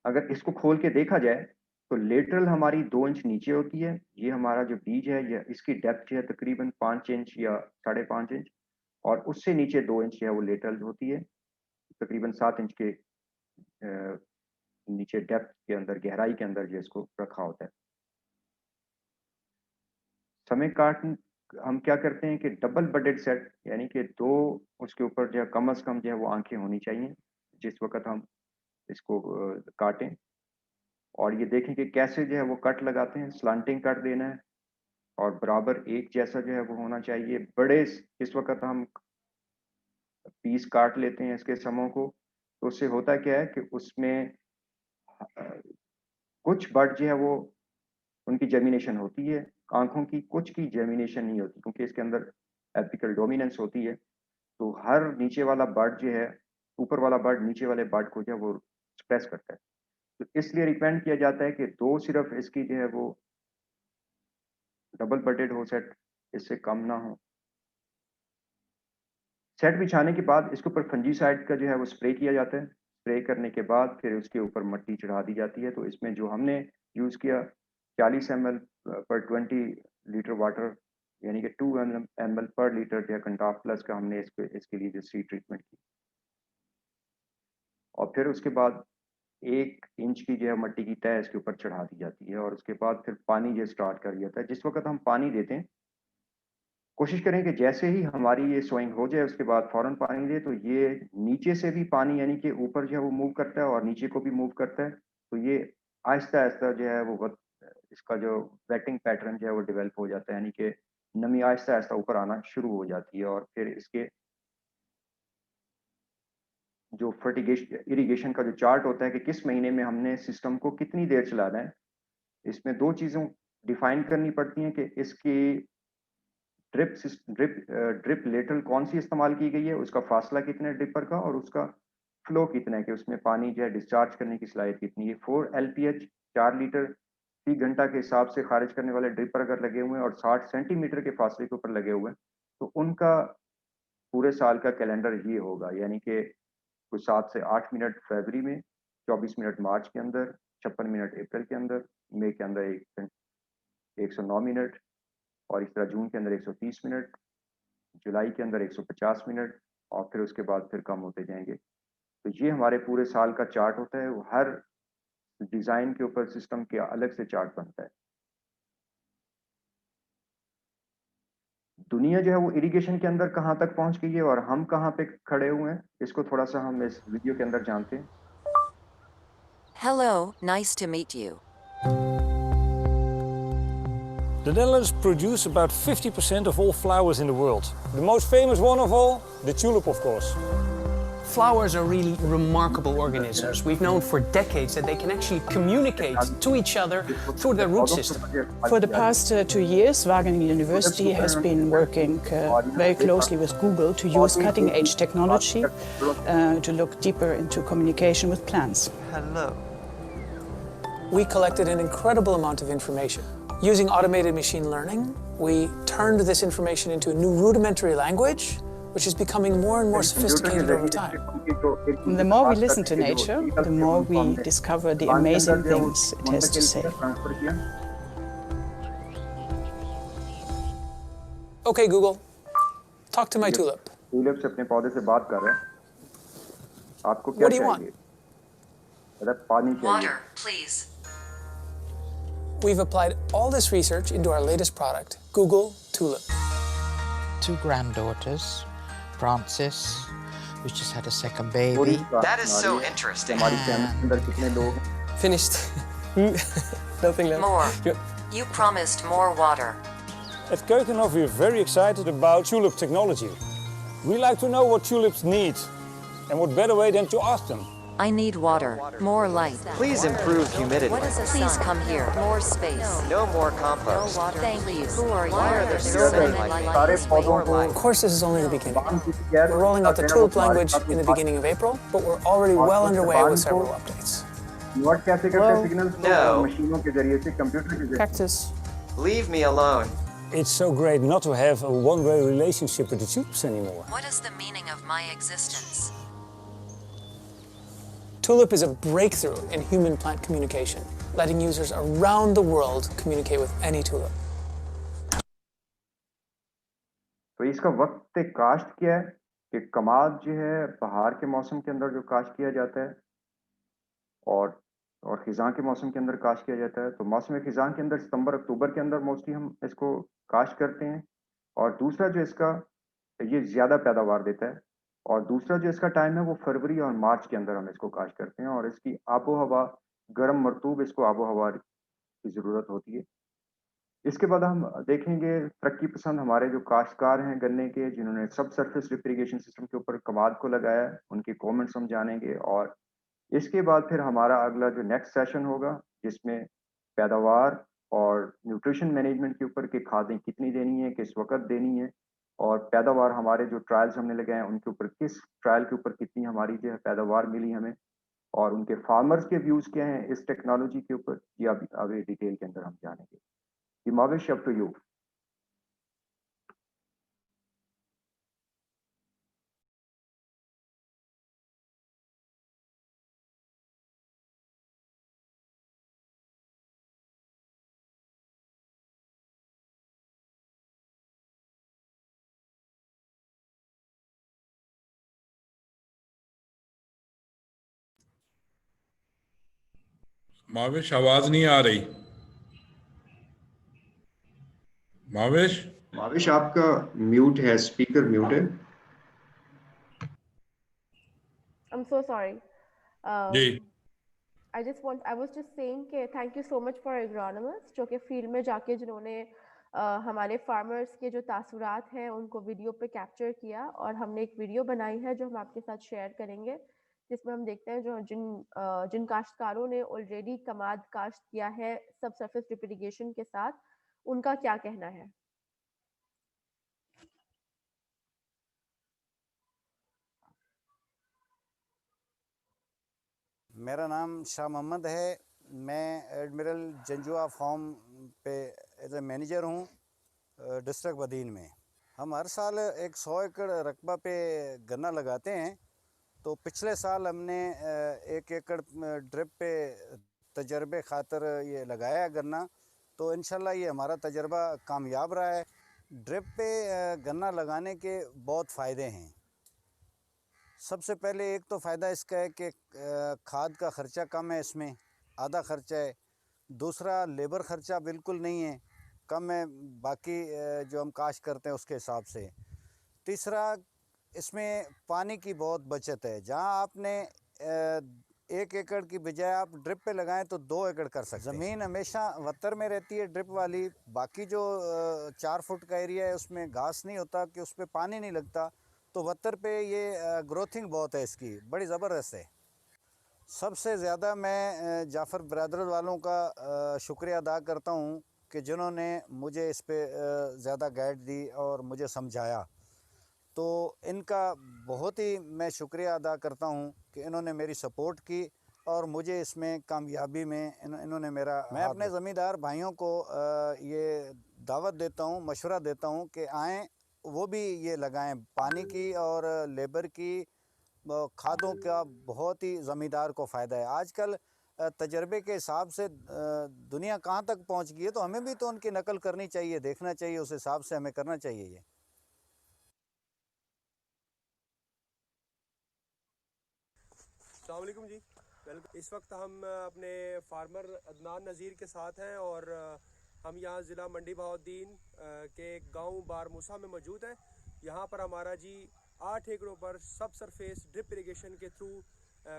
अगर इसको खोल के देखा जाए, तो लेटरल हमारी 2 इंच नीचे होती है। ये हमारा जो बीज है, ये इसकी डेप्थ जो है तकरीबन 5 इंच या साढ़े 5 इंच और उससे नीचे 2 इंच है वो लेटरल होती है। तकरीबन 7 इंच के नीचे डेप्थ के अंदर, गहराई के अंदर जो इसको रखा होता है। समय काट हम क्या करते हैं कि डबल बडेड सेट यानी कि 2 उसके ऊपर जो है कम से कम जो है वो आँखें होनी चाहिए, जिस वक़्त हम इसको काटें। और ये देखें कि कैसे जो है वो कट लगाते हैं, स्लांटिंग कट देना है और बराबर एक जैसा जो है वो होना चाहिए। बड़े इस वक़्त हम पीस काट लेते हैं इसके समों को, तो उससे होता क्या है कि उसमें अ, कुछ बड जो है वो उनकी जेमिनेशन होती है। आँखों की कुछ की जेमिनेशन नहीं होती क्योंकि इसके अंदर एपिकल डोमिनेंस होती है। तो हर नीचे वाला बड जो है, ऊपर वाला बड नीचे वाले बड को जो है वो सप्रेस करता है। तो इसलिए रिकमेंड किया जाता है कि 2 सिर्फ़ इसकी जो है वो डबल बडेड हो सेट, इससे कम ना हो। सेट बिछाने के बाद इसके ऊपर फंजीसाइड का जो है वो स्प्रे किया जाता है। स्प्रे करने के बाद फिर उसके ऊपर मिट्टी चढ़ा दी जाती है। तो इसमें जो हमने यूज़ किया 40 एमएल पर 20 लीटर वाटर, यानी कि 2 एमएल पर लीटर जो है कंटाफ प्लस का हमने इसके लिए जो सीड ट्रीटमेंट की। और फिर उसके बाद 1 इंच की जो है मिट्टी की तह इसके ऊपर चढ़ा दी जाती है और उसके बाद फिर पानी जो स्टार्ट कर दिया जाता है। जिस वक़्त हम पानी देते हैं, कोशिश करें कि जैसे ही हमारी ये सोइंग हो जाए उसके बाद फ़ौरन पानी दें, तो ये नीचे से भी पानी यानी कि ऊपर जो है वो मूव करता है और नीचे को भी मूव करता है। तो ये आहिस्ता-आहिस्ता जो है वो इसका जो वेटिंग पैटर्न जो है वो डेवलप हो जाता है, यानी कि नमी आहिस्ता-आहिस्ता ऊपर आना शुरू हो जाती है और फिर इसके जो इरिगेशन का जो चार्ट होता है कि किस महीने में हमने सिस्टम को कितनी देर चलाना है, इसमें 2 चीज़ों डिफ़ाइन करनी पड़ती हैं कि इसकी ड्रिप लेटरल कौन-सी इस्तेमाल की गई है, उसका फ़ासला कितना है ड्रिपर का और उसका फ्लो कितना है कि उसमें पानी जो है डिस्चार्ज करने की सलाहियत कितनी है। 4 एलपीएच 4 लीटर फी घंटा के हिसाब से ख़ारिज करने वाले ड्रिपर अगर लगे हुए हैं और 60 सेंटीमीटर के फ़ासले के ऊपर लगे हुए हैं, तो उनका पूरे साल का कैलेंडर ये होगा, यानी कि कुछ 7 से 8 मिनट फ़रवरी में, 24 मिनट मार्च के अंदर, 56 मिनट अप्रैल के अंदर, मई के अंदर 109 मिनट और इस तरह जून के अंदर 130 मिनट, जुलाई के अंदर 150 मिनट और फिर उसके बाद फिर कम होते जाएँगे। तो ये हमारे पूरे साल का चार्ट होता है, वो हर डिज़ाइन के ऊपर सिस्टम के अलग से चार्ट बनता है। दुनिया जो है वो इरिगेशन के अंदर कहाँ तक पहुँच गई है और हम कहाँ पे खड़े हुए हैं, इसको थोड़ा-सा हम इस वीडियो के अंदर जानते हैं। Hello, nice to meet you. The Netherlands produce about 50% of all flowers in the world. The most famous one of all, the tulip, of course. Flowers are really remarkable organisms. We've known for decades that they can actually communicate to each other through their root system. For the past 2 years, Wageningen University has been working very closely with Google to use cutting-edge technology to look deeper into communication with plants. Hello. We collected an incredible amount of information. Using automated machine learning, we turned this information into a new rudimentary language, which is becoming more and more sophisticated over time. The more we listen to nature, the more we discover the amazing things it has to say. Okay, Google, talk to my tulip. Tulip से अपने पौधे से बात कर रहे हैं। आपको क्या What do you want? चाहिए? मतलब पानी चाहिए। Water, please. We've applied all this research into our latest product, Google Tulip. 2 granddaughters, Frances, who's just had a second baby. That is so interesting. हमारी फैमिली के अंदर कितने लोग हैं? Finished. Nothing left. More. Good. You promised more water. At Keukenhof, we're very excited about tulip technology. We like to know what tulips need, and what better way than to ask them. I need water. More light. Please improve humidity. What is a Please come here. More space. No more No compost. water, please. Who are you? Why are there so You're many so like सारे lights. पौधों More को light. Of course, this is only the beginning. बांध की तैयार We're rolling out the करना tulip वो language हमारे in the साथ beginning of April, but we're already well underway with several updates. Note कैसे करते हैं Hello? Signal No. मशीनों के जरिए से कंप्यूटर के जरिए Cactus. Leave me alone. It's so great not to have a one-way relationship with the tulips anymore. What is the meaning of my existence? Tulip is a breakthrough in human-plant communication, letting users around the world communicate with any tulip. तो इसका वक्त काश्त क्या है कि कमाद जो है बहार के मौसम के अंदर जो काश्त किया जाता है और खिज़ां के मौसम के अंदर काश्त किया जाता है। तो मौसम खिज़ां के अंदर सितंबर अक्टूबर के अंदर मोस्टली हम इसको काश्त करते हैं और दूसरा जो इसका ये ज़्यादा पैदावार देता है और दूसरा जो इसका टाइम है वो फरवरी और मार्च के अंदर हम इसको काश्त करते हैं और इसकी आबो-हवा गर्म मरतूब इसको आबो-हवा की ज़रूरत होती है। इसके बाद हम देखेंगे तरक्की पसंद हमारे जो काश्तकार हैं गन्ने के, जिन्होंने सब सरफेस ड्रिप इरिगेशन सिस्टम के ऊपर कमाद को लगाया है, उनके कमेंट्स हम जानेंगे और इसके बाद फिर हमारा अगला जो नेक्स्ट सेशन होगा, जिसमें पैदावार और न्यूट्रिशन मैनेजमेंट के ऊपर कि खादें कितनी देनी है, किस वक़्त देनी है और पैदावार हमारे जो ट्रायल्स हमने लगाए हैं उनके ऊपर किस ट्रायल के ऊपर कितनी हमारी जो है पैदावार मिली हमें और उनके फार्मर्स के व्यूज़ क्या हैं इस टेक्नोलॉजी के ऊपर, ये अभी आगे डिटेल के अंदर हम जानेंगे। जी Mavish, up to you. Mavish, आवाज नहीं आ रही। माविश, माविश आपका म्यूट है, स्पीकर म्यूट है। I'm so sorry. Ji I was just saying कि thank you so much for agronomists जो कि फील्ड में जाके जिन्होंने हमारे फार्मर्स के जो तासुरात हैं उनको वीडियो पे कैप्चर किया और हमने एक वीडियो बनाई है जो हम आपके साथ शेयर करेंगे जिसमें हम देखते हैं जो जिन काश्तकारों ने ऑलरेडी कमाद काश्त किया है सब सरफेस ड्रिप इरिगेशन के साथ, उनका क्या कहना है। मेरा नाम शाह मोहम्मद है। मैं एडमिरल जंजुआ फार्म पे एज ए मैनेजर हूँ डिस्ट्रिक्ट बदीन में। हम हर साल एक 100 एकड़ रकबा पे गन्ना लगाते हैं। तो पिछले साल हमने 1 एकड़ ड्रिप पे तजर्बे खातर ये लगाया गन्ना, तो इंशाल्लाह ये हमारा तजर्बा कामयाब रहा है। ड्रिप पे गन्ना लगाने के बहुत फ़ायदे हैं। सबसे पहले एक तो फ़ायदा इसका है कि खाद का ख़र्चा कम है, इसमें आधा ख़र्चा है। दूसरा लेबर ख़र्चा बिल्कुल नहीं है, कम है बाकी जो हम काश्त करते हैं उसके हिसाब से। तीसरा इसमें पानी की बहुत बचत है। जहां आपने 1 एकड़ की बजाय आप ड्रिप पे लगाएं तो 2 एकड़ कर सकते हैं। ज़मीन हमेशा वत्तर में रहती है ड्रिप वाली। बाकी जो 4 फुट का एरिया है उसमें घास नहीं होता कि उस पर पानी नहीं लगता, तो वत्तर पे ये ग्रोथिंग बहुत है, इसकी बड़ी ज़बरदस्त है। सबसे ज़्यादा मैं जाफ़र ब्रदर्स वालों का शुक्रिया अदा करता हूँ कि जिन्होंने मुझे इस पे ज़्यादा गाइड दी और मुझे समझाया। तो इनका बहुत ही मैं शुक्रिया अदा करता हूँ कि इन्होंने मेरी सपोर्ट की और मुझे इसमें कामयाबी में इन्होंने मेरा मैं अपने ज़मींदार भाइयों को ये दावत देता हूँ, मशवरा देता हूँ कि आएँ वो भी ये लगाएं। पानी की और लेबर की खादों का बहुत ही ज़मींदार को फ़ायदा है। आजकल तजर्बे के हिसाब से दुनिया कहाँ तक पहुँच गई है, तो हमें भी तो उनकी नकल करनी चाहिए, देखना चाहिए, उस हिसाब से हमें करना चाहिए ये। अस्सलाम वालेकुम जी। इस वक्त हम अपने फार्मर अदनान नज़ीर के साथ हैं और हम यहाँ ज़िला मंडी बहाउद्दीन के गांव बार मूसा में मौजूद हैं। यहाँ पर हमारा जी 8 एकड़ों पर सब सरफेस ड्रिप इरिगेशन के थ्रू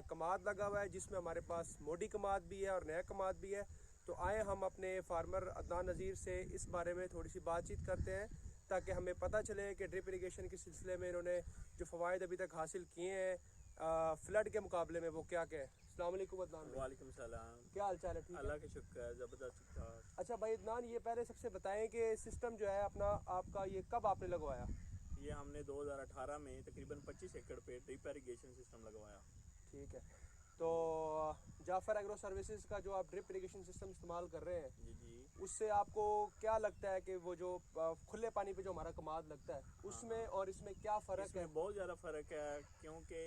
कमाद लगा हुआ है, जिसमें हमारे पास मोडी कमाद भी है और नया कमाद भी है। तो आए हम अपने फार्मर अदनान नज़ीर से इस बारे में थोड़ी सी बातचीत करते हैं ताकि हमें पता चले कि ड्रिप इरिगेशन के सिलसिले में इन्होंने जो फ़वाइद अभी तक हासिल किए हैं फ्लड के मुकाबले में वो क्या क्या है। अस्सलाम वालेकुम अदनान। वालेकुम सलाम। क्या हाल चाल है? ठीक है, अल्लाह का शुक्र है, ज़बरदस्त। अच्छा भाई अदनान, ये पहले सबसे बताएं कि सिस्टम जो है अपना आपका ये कब आपने लगवाया? ये हमने 2018 में तकरीबन 25 एकड़ पे ड्रिप इरिगेशन सिस्टम लगवाया। ठीक है, तो जाफ़र एग्रो सर्विसेज का जो आप ड्रिप इरिगेशन सिस्टम इस्तेमाल कर रहे हैं जी जी, उससे आपको क्या लगता है कि वो जो खुले पानी पे जो हमारा कमाद लगता है उसमें और इसमें क्या फ़र्क है? बहुत ज़्यादा फ़र्क है, क्योंकि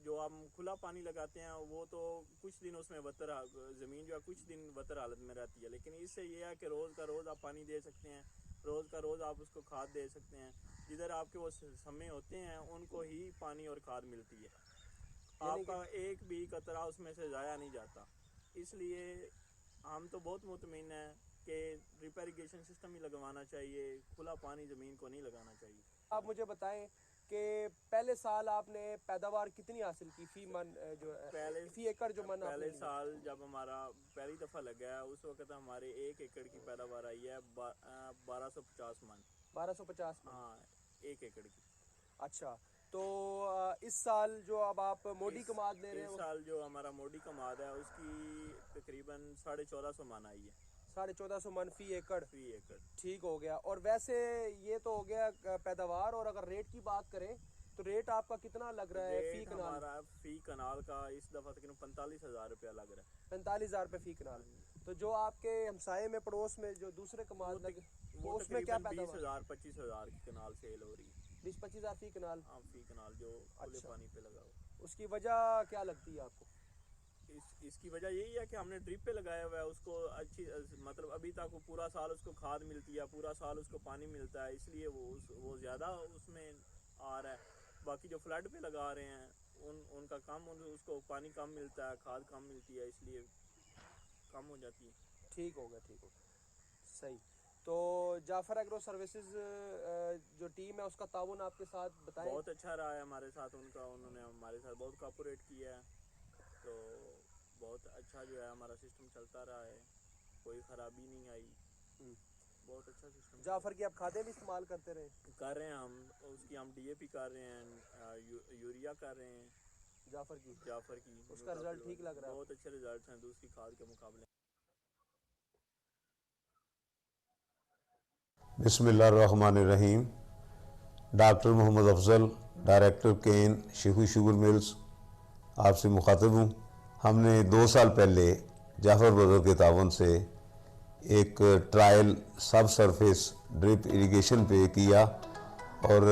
जो हम खुला पानी लगाते हैं वो तो कुछ दिन उसमें वतर ज़मीन जो है कुछ दिन वतर हालत में रहती है, लेकिन इससे ये है कि रोज़ का रोज़ आप पानी दे सकते हैं, रोज़ का रोज़ आप उसको खाद दे सकते हैं। जिधर आपके वो समय होते हैं उनको ही पानी और खाद मिलती है, आपका एक भी कतरा उसमें से ज़ाया नहीं जाता। इसलिए हम तो बहुत मुतमिन हैं कि ड्रिप इरिगेशन सिस्टम ही लगवाना चाहिए, खुला पानी ज़मीन को नहीं लगाना चाहिए। आप मुझे बताएं कि पहले साल आपने पैदावार कितनी हासिल की फी मन जो पहले फी एकड़ जो मन पहले साल जब हमारा पहली दफ़ा लगा है उस वक्त हमारे 1 एकड़ की पैदावार आई है 1250 मन। 1250 मन? हाँ, 1 एकड़ की। अच्छा, तो इस साल जो अब आप मोडी कमाद ले रहे हैं, इस साल जो हमारा मोडी कमाद है उसकी तकरीबन 1450 मन आई है। 1450 मन फी एकड़ ठीक हो गया। और वैसे ये तो हो गया पैदावार, और अगर रेट की बात करें तो रेट आपका कितना लग रहा है फी कनाल? हमारा फी कनाल का इस दफा तकरीबन 45,000 रुपया लग रहा है। 45,000 रुपये फी कनाल। तो जो आपके हमसाये में पड़ोस में जो दूसरे कमाल लगे वो उसमें क्या पैदावार? 20,000-25,000 की कनाल सेल हो रही है। 20-25,000 फी कनाल? हाँ, फी कनाल जो खुले पानी पे लगा हुआ। उसकी वजह क्या लगती है आपको? इसकी वजह यही है कि हमने ड्रिप पे लगाया हुआ है, उसको अच्छी मतलब अभी तक वो पूरा साल उसको खाद मिलती है, पूरा साल उसको पानी मिलता है, इसलिए वो ज़्यादा उसमें आ रहा है। बाकी जो फ्लड पे लगा रहे हैं उनका कम, उसको पानी कम मिलता है, खाद कम मिलती है, इसलिए कम हो जाती है। ठीक हो गया सही। तो जाफर एग्रो सर्विसेज जो टीम है उसका ताउन आपके साथ बताएं। बहुत अच्छा रहा है हमारे साथ उनका, उन्होंने हमारे साथ बहुत कोऑपरेट किया है, तो बहुत अच्छा जो है हमारा सिस्टम चलता रहा है, कोई ख़राबी नहीं आई, बहुत अच्छा सिस्टम। जाफर की आप खादें भी इस्तेमाल कर रहे हैं? हम उसकी हम DAP कर रहे हैं, यूरिया कर रहे हैं जाफर की। उसका रिजल्ट ठीक लग रहा है? बहुत अच्छे रिजल्ट हैं दूसरी खाद के मुकाबले। बिस्मिल्लाहिर्रहमानिर्रहीम। डॉक्टर मोहम्मद अफजल, डायरेक्टर केन शेखू शुगर मिल्स, आपसे मुखातिब हूँ। हमने 2 साल पहले जाफर ब्रदर के तावन से एक ट्रायल सब सरफेस ड्रिप इरिगेशन पे किया, और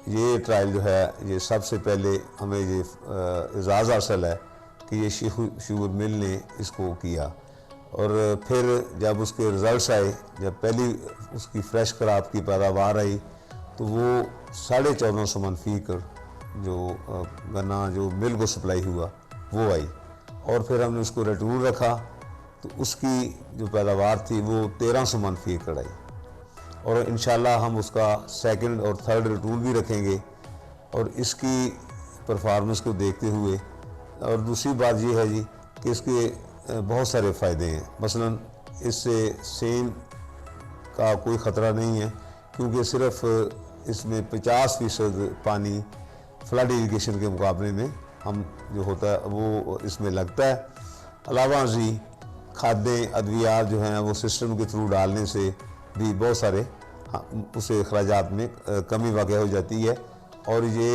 ये ट्रायल जो है ये सबसे पहले हमें ये एजाज़ हासिल है कि ये शुगर मिल ने इसको किया। और फिर जब उसके रिज़ल्ट्स आए, जब पहली उसकी फ्रेश क्रॉप की पैदावार आई तो वो 1450 मन फी एकड़ जो गन्ना जो मिल को सप्लाई हुआ वो आई। और फिर हमने उसको रेटूल रखा तो उसकी जो पैदावार थी वो 1300 मन फी एकड़ आई। और इंशाल्लाह हम उसका सेकंड और थर्ड रेटूल भी रखेंगे। और इसकी परफॉर्मेंस को देखते हुए, और दूसरी बात ये है जी कि इसके बहुत सारे फ़ायदे हैं। मसलन इससे सेम का कोई ख़तरा नहीं है, क्योंकि सिर्फ इसमें 50% पानी फ्लड इरिगेशन के मुकाबले में हम जो होता है वो इसमें लगता है। अलावा जी खादें अद्वियात जो हैं वो सिस्टम के थ्रू डालने से भी बहुत सारे उसे अखराजात में कमी वाक़ हो जाती है, और ये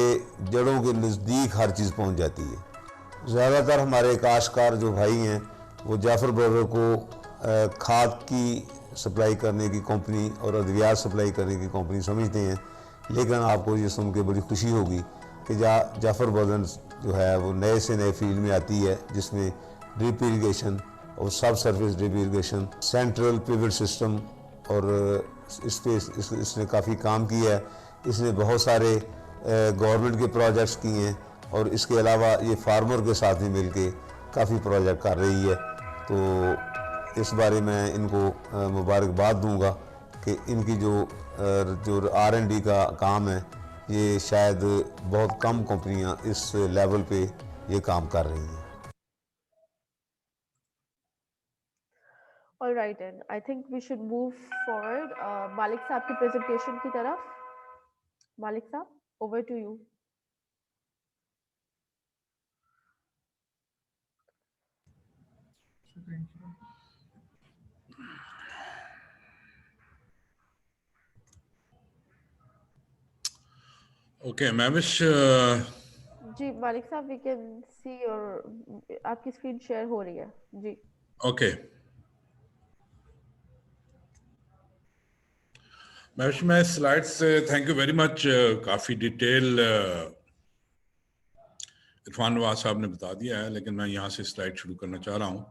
जड़ों के नज़दीक हर चीज़ पहुंच जाती है। ज़्यादातर हमारे काश्तकार जो भाई हैं वो जाफर ब्रदर को खाद की सप्लाई करने की कंपनी और अद्वियात सप्लाई करने की कंपनी समझते हैं, लेकिन आपको ये सुन के बड़ी खुशी होगी कि जाफर ब्रदर जो है वो नए से नए फील्ड में आती है, जिसमें ड्रिप इरिगेशन और सब surface drip irrigation, central pivot system, और इस पे इसने काफ़ी काम किया है। इसने बहुत सारे गवर्नमेंट के प्रोजेक्ट्स किए हैं, और इसके अलावा ये फार्मर के साथ ही मिलके काफ़ी प्रोजेक्ट कर रही है। तो इस बारे में इनको मुबारकबाद दूंगा कि इनकी जो R&D का काम है, ये शायद बहुत कम कंपनियां इस लेवल पे ये काम कर रही हैं। All right, then I think we should move forward. Malik साहब की presentation की तरफ। Malik साहब, over to you. Okay, Mavish. जी मालिक साहब, we can see your आपकी स्क्रीन शेयर हो रही है जी। Okay. मैं slides thank you very much, काफ़ी डिटेल इरफान नवाज साहब ने बता दिया है, लेकिन मैं यहाँ से स्लाइड शुरू करना चाह रहा हूँ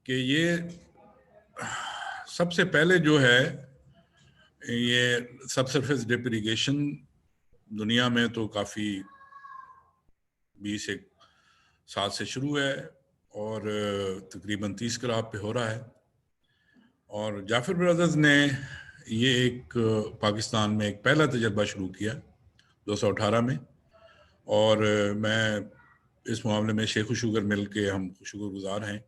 कि ये सबसे पहले जो है ये सब सरफेस ड्रिप इरिगेशन दुनिया में तो काफ़ी 20 साल से शुरू है, और तकरीबन 30 क्रॉप पे हो रहा है। और जाफर ब्रदर्स ने ये एक पाकिस्तान में एक पहला तजर्बा शुरू किया 218 में, और मैं इस मामले में शेखू शुगर मिल के हम शुक्रगुजार हैं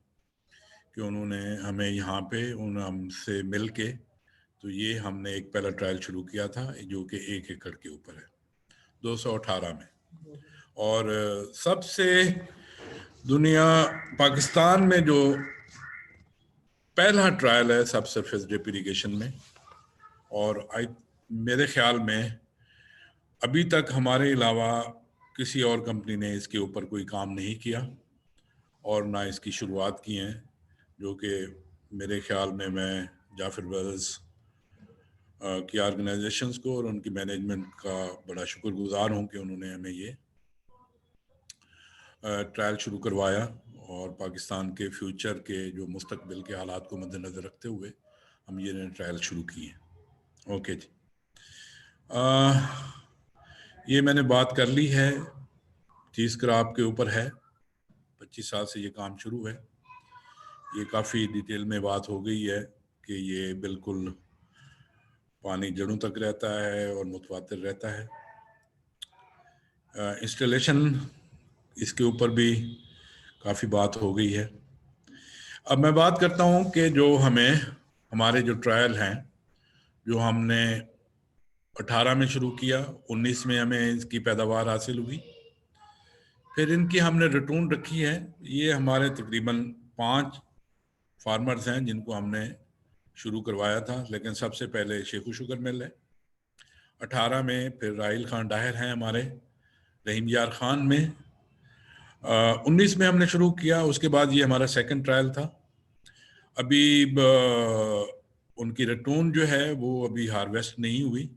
कि उन्होंने हमें यहाँ पे हमसे मिल के तो ये हमने एक पहला ट्रायल शुरू किया था जो कि 1 एकड़ के ऊपर है 218 में। और सबसे दुनिया पाकिस्तान में जो पहला ट्रायल है सब सरफेस ड्रिप इरिगेशन में, और मेरे ख्याल में अभी तक हमारे अलावा किसी और कंपनी ने इसके ऊपर कोई काम नहीं किया और ना इसकी शुरुआत की है, जो कि मेरे ख्याल में मैं जाफर ब्रदर्स की ऑर्गेनाइजेशंस को और उनकी मैनेजमेंट का बड़ा शुक्रगुजार हूं कि उन्होंने हमें ये ट्रायल शुरू करवाया और पाकिस्तान के फ्यूचर के जो मुस्तकबिल के हालात को मद्देनज़र रखते हुए हम ये ट्रायल शुरू किए। ओके जी, ये मैंने बात कर ली है, चीज़ क्रॉप के ऊपर है, 25 साल से ये काम शुरू है। ये काफ़ी डिटेल में बात हो गई है कि ये बिल्कुल पानी जड़ों तक रहता है और मुतवातिर रहता है। इंस्टॉलेशन इसके ऊपर भी काफ़ी बात हो गई है। अब मैं बात करता हूँ कि जो हमारे जो ट्रायल हैं, जो हमने 18 में शुरू किया, 19 में हमें इसकी पैदावार हासिल हुई, फिर इनकी हमने रिटर्न रखी है। ये हमारे तकरीबन 5 फार्मर्स हैं जिनको हमने शुरू करवाया था, लेकिन सबसे पहले शेखू शुगर मिल है 18 में, फिर राहिल खान डाहिर हैं हमारे रहीम यार खान में 19 में हमने शुरू किया। उसके बाद ये हमारा सेकंड ट्रायल था। अभी उनकी रिटर्न जो है वो अभी हार्वेस्ट नहीं हुई,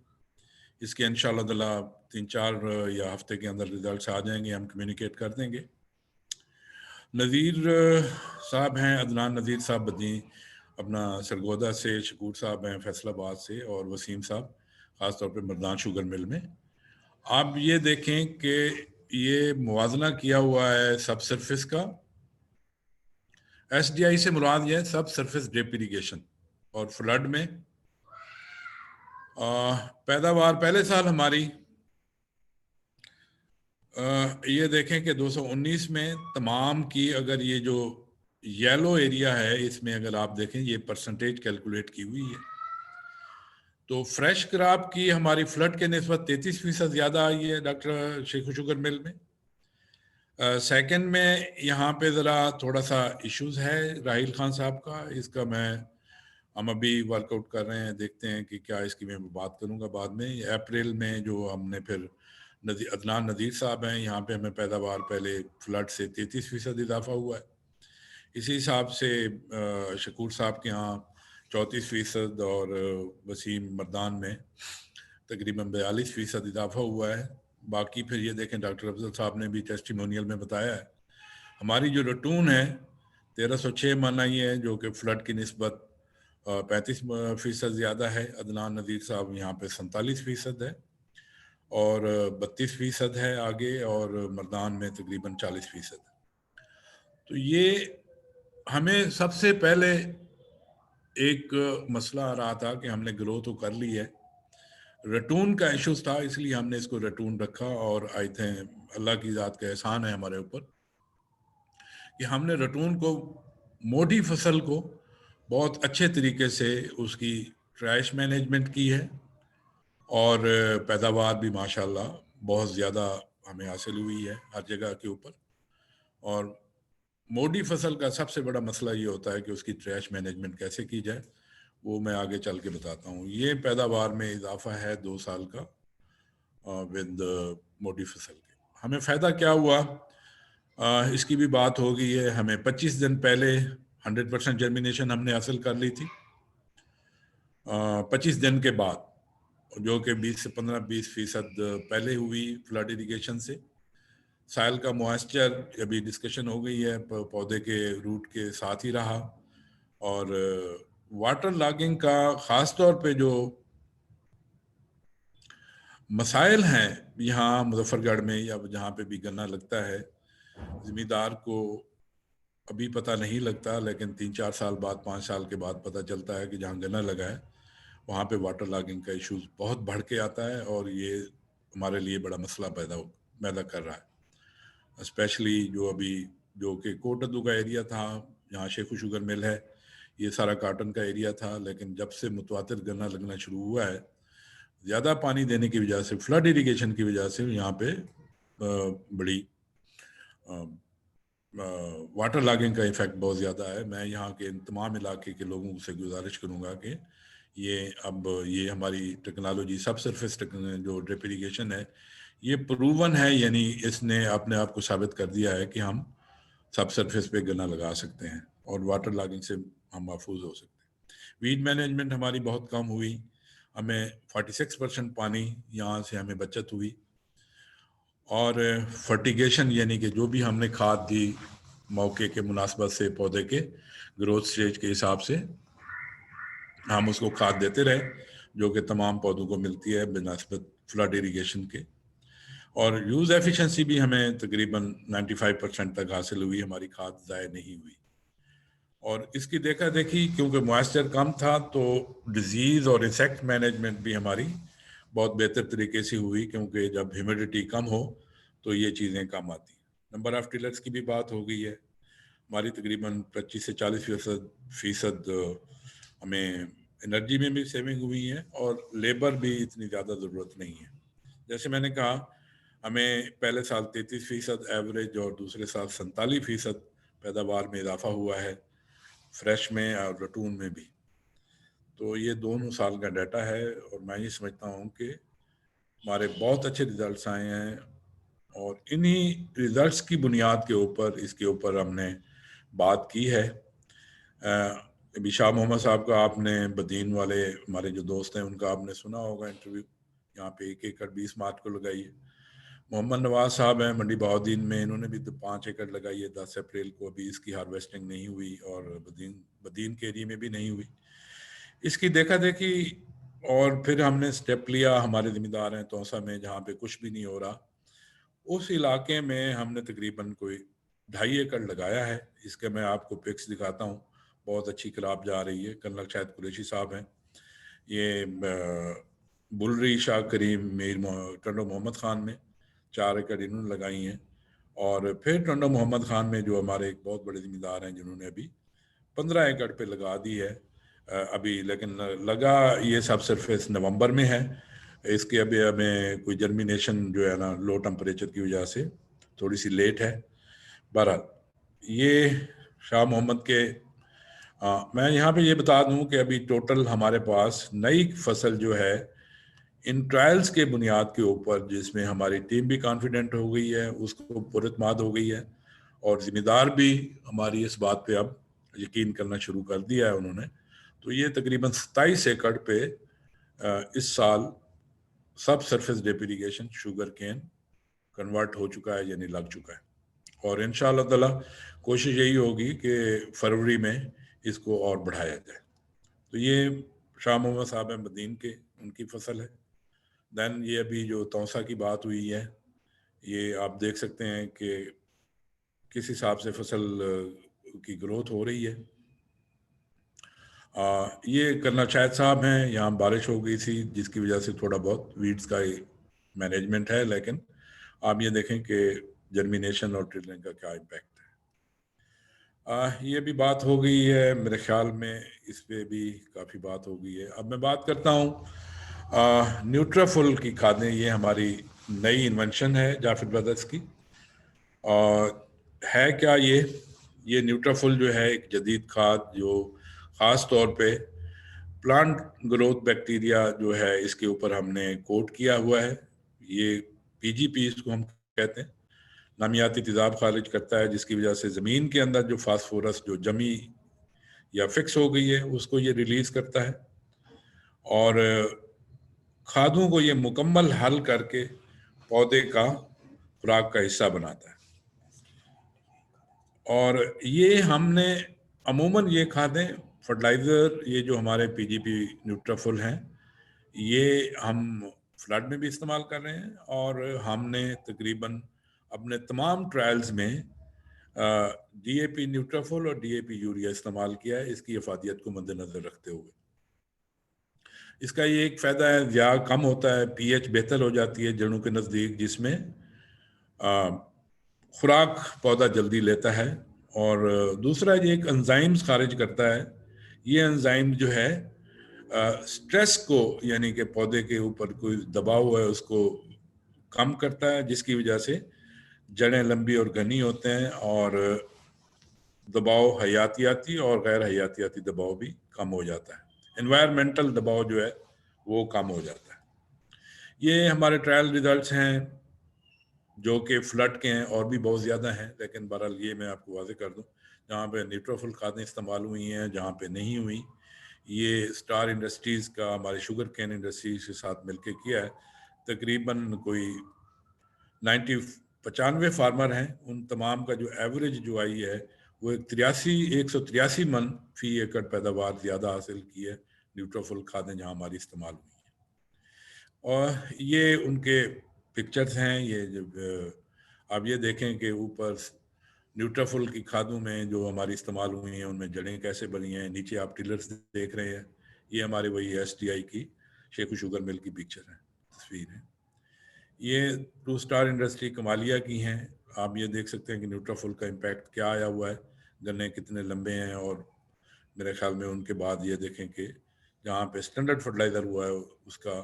इसके इंशाल्लाह ताला 3-4 या हफ्ते के अंदर रिजल्ट्स आ जाएंगे, हम कम्युनिकेट कर देंगे। नज़ीर साहब हैं, अदनान नज़ीर साहब बदी अपना सरगोदा से, शकूर साहब हैं फैसलाबाद से, और वसीम साहब ख़ास तौर पे मर्दान शुगर मिल में। आप ये देखें कि ये मुवाजना किया हुआ है सब सरफेस का। SDI से मुराद ये है सब सरफेस ड्रिप इरिगेशन, और फ्लड में पैदावार पहले साल हमारी ये देखें कि 219 में तमाम की, अगर ये जो येलो एरिया है इसमें अगर आप देखें ये परसेंटेज कैलकुलेट की हुई है, तो फ्रेश क्रॉप की हमारी फ्लड के निस्बत 33% ज़्यादा आई है डॉक्टर शेखू शुगर मिल में। सेकंड में यहाँ पे ज़रा थोड़ा सा इश्यूज है राहिल खान साहब का, इसका हम अभी वर्कआउट कर रहे हैं, देखते हैं कि क्या इसकी मैं बात करूँगा बाद में। अप्रैल में जो हमने फिर अदनान नज़ीर साहब हैं, यहाँ पे हमें पैदावार पहले फ्लड से 33% इजाफा हुआ है। इसी हिसाब से शकूर साहब के यहाँ 34% और वसीम मर्दान में तकरीबन 42% इजाफा हुआ है। बाकी फिर ये देखें डॉक्टर अफजल साहब ने भी टेस्टिमोनियल में बताया है, हमारी जो रिटर्न है 1306 मन आई है, जो कि फ्लड की निस्बत 35% ज़्यादा है। अदनान नज़ीर साहब यहाँ पे 47% है और 32% है आगे, और मर्दान में तकरीबन 40% है। तो ये हमें सबसे पहले एक मसला आ रहा था कि हमने ग्रो तो कर ली है, रिटर्न का इश्यूज था, इसलिए हमने इसको रिटर्न रखा। और आई थिंक अल्लाह की ज़ात का एहसान है हमारे ऊपर कि हमने रिटर्न को, मोटी फसल को बहुत अच्छे तरीके से उसकी ट्रैश मैनेजमेंट की है, और पैदावार भी माशाल्लाह बहुत ज़्यादा हमें हासिल हुई है हर जगह के ऊपर। और मोटी फसल का सबसे बड़ा मसला ये होता है कि उसकी ट्रैश मैनेजमेंट कैसे की जाए, वो मैं आगे चल के बताता हूँ। ये पैदावार में इजाफा है 2 साल का विद मोटी फसल के। हमें फ़ायदा क्या हुआ, इसकी भी बात हो गई है। हमें 25 दिन पहले 100% जर्मिनेशन हमने हासिल कर ली थी। 25 दिन के बाद, जो कि 20 से 15-20% पहले हुई फ्लड इरिगेशन से। साइल का मॉइस्चर अभी डिस्कशन हो गई है, पौधे के रूट के साथ ही रहा। और वाटर लॉगिंग का ख़ास तौर पे जो मसाइल हैं यहाँ मुजफ्फरगढ़ में या जहाँ पे भी गन्ना लगता है, ज़मींदार को अभी पता नहीं लगता, लेकिन 3-4 साल बाद, 5 साल के बाद पता चलता है कि जहाँ गन्ना लगा है वहाँ पे वाटर लॉगिंग का इशूज़ बहुत बढ़ के आता है, और ये हमारे लिए बड़ा मसला पैदा कर रहा है। स्पेशली जो कि कोटदू का एरिया था, जहाँ शेखू शुगर मिल है, ये सारा काटन का एरिया था, लेकिन जब से मुतवातिर गन्ना लगना शुरू हुआ है, ज़्यादा पानी देने की वजह से, फ्लड इरिगेशन की वजह से यहाँ पे बड़ी वाटर लॉगिंग का इफेक्ट बहुत ज़्यादा है। मैं यहाँ के तमाम इलाके के लोगों से गुजारिश करूँगा कि ये हमारी टेक्नोलॉजी सब सरफेस जो ड्रिप इरिगेशन है, ये प्रूवन है, यानी इसने अपने आप को साबित कर दिया है कि हम सब सरफेस पे गन्ना लगा सकते हैं और वाटर लॉगिंग से हम महफूज हो सकते हैं। वीड मैनेजमेंट हमारी बहुत कम हुई, हमें 46% पानी यहाँ से हमें बचत हुई। और फर्टिगेशन यानी कि जो भी हमने खाद दी मौके के मुनासबत से पौधे के ग्रोथ स्टेज के हिसाब से हम उसको खाद देते रहे, जो कि तमाम पौधों को मिलती है बिनस्बत फ्लड इरिगेशन के। और यूज़ एफिशिएंसी भी हमें तकरीबन 95% तक हासिल हुई, हमारी खाद ज़ाय नहीं हुई। और इसकी देखा देखी क्योंकि मॉइस्चर कम था तो डिजीज़ और इंसेक्ट मैनेजमेंट भी हमारी बहुत बेहतर तरीके से हुई, क्योंकि जब ह्यूमिडिटी कम हो तो ये चीज़ें कम आती। नंबर ऑफ़ टिलर्स की भी बात हो गई है, हमारी तकरीबन 25 से 40% हमें एनर्जी में भी सेविंग हुई है और लेबर भी इतनी ज़्यादा ज़रूरत नहीं है। जैसे मैंने कहा, हमें पहले साल 33% एवरेज और दूसरे साल 47% पैदावार में इजाफा हुआ है, फ्रेश में और रटून में भी। तो ये दोनों साल का डाटा है और मैं ये समझता हूँ कि हमारे बहुत अच्छे रिजल्ट्स आए हैं और इन्हीं रिजल्ट्स की बुनियाद के ऊपर इसके ऊपर हमने बात की है। अभी शाह मोहम्मद साहब का आपने बदीन वाले हमारे जो दोस्त हैं उनका आपने सुना होगा इंटरव्यू, यहाँ पे 1 एकड़ 20 मार्च को लगाई है। मोहम्मद नवाज साहब हैं मंडी बहाउद्दीन में, इन्होंने भी तो 5 एकड़ लगाई है 10 अप्रैल को। अभी इसकी हार्वेस्टिंग नहीं हुई और बदीन के एरिया में भी नहीं हुई। इसकी देखा देखी और फिर हमने स्टेप लिया, हमारे जिम्मेदार हैं तौसा में जहाँ पे कुछ भी नहीं हो रहा, उस इलाके में हमने तकरीबन कोई 2.5 एकड़ लगाया है। इसके मैं आपको पिक्स दिखाता हूँ, बहुत अच्छी क्रॉप जा रही है। कर्नल शाहिद कुरैशी साहब हैं, ये बुलरी शाह करीम मीर टंडो मोहम्मद ख़ान में 4 एकड़ इन्होंने लगाई हैं। और फिर टंडो मोहम्मद ख़ान में जो हमारे एक बहुत बड़े ज़िम्मेदार हैं जिन्होंने अभी 15 एकड़ पे लगा दी है अभी, लेकिन लगा ये सब सरफेस नवंबर में है। इसके अभी हमें कोई जर्मिनेशन जो है ना लो टेम्परेचर की वजह से थोड़ी सी लेट है। बहरहाल ये शाह मोहम्मद के मैं यहाँ पे ये बता दूँ कि अभी टोटल हमारे पास नई फसल जो है इन ट्रायल्स के बुनियाद के ऊपर, जिसमें हमारी टीम भी कॉन्फिडेंट हो गई है, उसको पुरतमाद हो गई है और ज़िम्मेदार भी हमारी इस बात पे अब यकीन करना शुरू कर दिया है उन्होंने। तो ये तकरीबन 27 एकड़ पे इस साल subsurface drip irrigation sugarcane convert हो चुका है, यानी लग चुका है। और इंशाअल्लाह ताला कोशिश यही होगी कि फरवरी में इसको और बढ़ाया जाए। तो ये शाह मोहम्मद साहब हैं बदीन के, उनकी फसल है। दैन ये अभी जो तौसा की बात हुई है, ये आप देख सकते हैं कि किस हिसाब से फसल की ग्रोथ हो रही है। ये कर्नल शाहिद साहब हैं, यहाँ बारिश हो गई थी जिसकी वजह से थोड़ा बहुत वीड्स का मैनेजमेंट है, लेकिन आप ये देखें कि जर्मिनेशन और ट्रिलिंग का क्या इम्पैक्ट है। ये भी बात हो गई है, मेरे ख्याल में इस पे भी काफ़ी बात हो गई है। अब मैं बात करता हूँ न्यूट्राफुल की खादें। ये हमारी नई इन्वेंशन है जाफिर ब्रदर्स की। है क्या ये न्यूट्राफुल जो है एक जदीद खाद जो ख़ास तौर पे प्लांट ग्रोथ बैक्टीरिया जो है इसके ऊपर हमने कोट किया हुआ है। ये पीजीपी इसको हम कहते हैं, नामियाती तेज़ाब खारिज करता है, जिसकी वजह से ज़मीन के अंदर जो फास्फोरस जो जमी या फिक्स हो गई है उसको ये रिलीज़ करता है और खादों को ये मुकम्मल हल करके पौधे का खुराक का हिस्सा बनाता है। और ये हमने अमूमन ये खादें फर्टिलाइज़र, ये जो हमारे पीजीपी न्यूट्राफुल हैं, ये हम फ्लड में भी इस्तेमाल कर रहे हैं और हमने तकरीबन अपने तमाम ट्रायल्स में डीएपी न्यूट्राफुल और डीएपी यूरिया इस्तेमाल किया है, इसकी अफादियत को मद्देनज़र रखते हुए। इसका ये एक फ़ायदा है, या कम होता है, पीएच बेहतर हो जाती है जड़ों के नज़दीक, जिसमें खुराक पौधा जल्दी लेता है। और दूसरा ये एक एंजाइम्स खारिज करता है। ये एंजाइम जो है स्ट्रेस को, यानी कि पौधे के ऊपर कोई दबाव है उसको कम करता है, जिसकी वजह से जड़ें लंबी और घनी होते हैं और दबाव हयातियाती और गैर हयातियाती दबाव भी कम हो जाता है। एनवायरमेंटल दबाव जो है वो कम हो जाता है। ये हमारे ट्रायल रिजल्ट्स हैं जो कि फ्लड के हैं और भी बहुत ज़्यादा हैं, लेकिन बहरहाल ये मैं आपको वाज़ेह कर दूं, जहाँ पे न्यूट्रोफिल खादें इस्तेमाल हुई हैं, जहाँ पे नहीं हुई, ये स्टार इंडस्ट्रीज़ का हमारे शुगर केन इंडस्ट्रीज के साथ मिलके किया है। तकरीबन कोई 95 फार्मर हैं, उन तमाम का जो एवरेज जो आई है वो 183 मन फी एकड़ पैदावार ज़्यादा हासिल की है न्यूट्रोफिल खादें जहाँ हमारी इस्तेमाल हुई हैं। और ये उनके पिक्चर्स हैं। ये जब आप ये देखें कि ऊपर न्यूट्रोफिल की खादों में जो हमारी इस्तेमाल हुई हैं उनमें जड़ें कैसे बनी हैं, नीचे आप टिलर्स देख रहे हैं, ये हमारे वही SDI की शेखू शुगर मिल की पिक्चर है, तस्वीर है। ये 2 स्टार इंडस्ट्री कमालिया की हैं। आप ये देख सकते हैं कि न्यूट्रोफिल का इम्पैक्ट क्या आया हुआ है, गन्ने कितने लंबे हैं, और मेरे ख्याल में उनके बाद ये देखें कि जहाँ पे स्टैंडर्ड फर्टिलाइज़र हुआ है उसका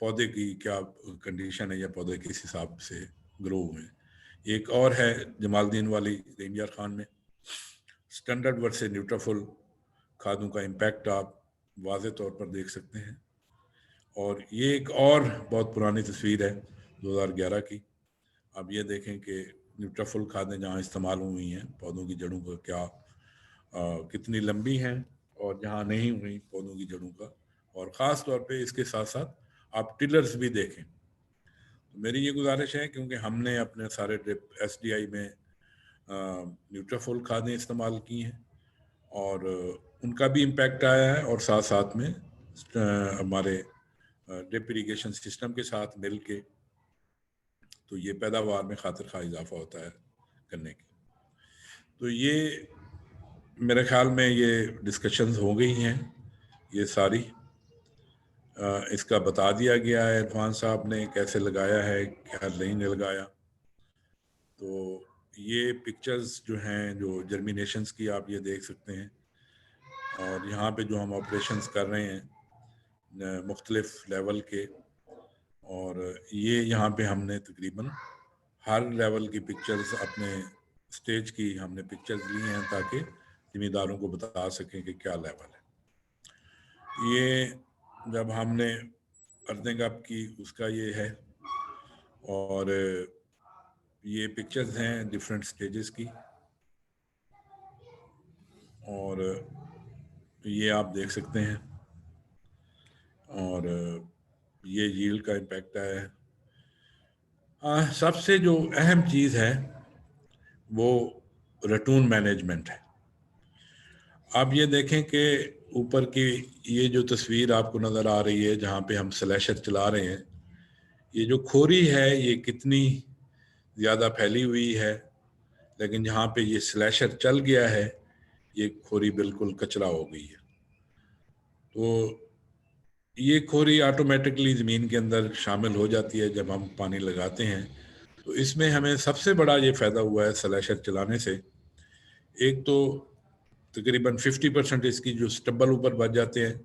पौधे की क्या कंडीशन है या पौधे किस हिसाब से ग्रो हुए हैं। एक और है जमालदीन वाली रेंजर खान में, स्टैंडर्ड वर्सेस न्यूट्रोफिल खादों का इम्पैक्ट आप वाज़े तौर पर देख सकते हैं। और ये एक और बहुत पुरानी तस्वीर है 2011 की। आप ये देखें कि न्यूट्रोफिल खादें जहाँ इस्तेमाल हुई हैं पौधों की जड़ों का क्या कितनी लंबी हैं, और जहाँ नहीं हुई पौधों की जड़ों का, और ख़ास तौर पे इसके साथ साथ आप टिलर्स भी देखें। तो मेरी ये गुजारिश है, क्योंकि हमने अपने सारे ड्रिप SDI में न्यूट्रोफिल खादें इस्तेमाल की हैं और उनका भी इम्पैक्ट आया है, और साथ साथ में हमारे ड्रिप इरिगेशन सिस्टम के साथ मिल के तो ये पैदावार में खातिर खा इजाफा होता है करने की। तो ये मेरे ख्याल में ये डिस्कशंस हो गई हैं, ये सारी इसका बता दिया गया है इरफान साहब ने कैसे लगाया है, क्या नहीं लगाया। तो ये पिक्चर्स जो हैं जो जर्मिनेशंस की आप ये देख सकते हैं, और यहाँ पे जो हम ऑपरेशंस कर रहे हैं मुख्तलिफ लेवल के, और ये यहाँ पे हमने तकरीबन हर लेवल की पिक्चर्स अपने स्टेज की हमने पिक्चर्स ली हैं ताकि जिम्मेदारों को बता सकें कि क्या लेवल है। ये जब हमने अर्थिंग अप की उसका ये है, और ये पिक्चर्स हैं डिफरेंट स्टेजेस की, और ये आप देख सकते हैं, और ये यील्ड का इम्पैक्ट है। सबसे जो अहम चीज़ है वो रटून मैनेजमेंट है। आप ये देखें कि ऊपर की ये जो तस्वीर आपको नज़र आ रही है जहाँ पे हम स्लैशर चला रहे हैं, ये जो खोरी है ये कितनी ज़्यादा फैली हुई है, लेकिन जहाँ पे ये स्लैशर चल गया है ये खोरी बिल्कुल कचरा हो गई है। तो ये खोरी ऑटोमेटिकली ज़मीन के अंदर शामिल हो जाती है जब हम पानी लगाते हैं। तो इसमें हमें सबसे बड़ा ये फ़ायदा हुआ है स्लैशर चलाने से। एक तो तकरीबन 50% इसकी जो स्टब्बल ऊपर बच जाते हैं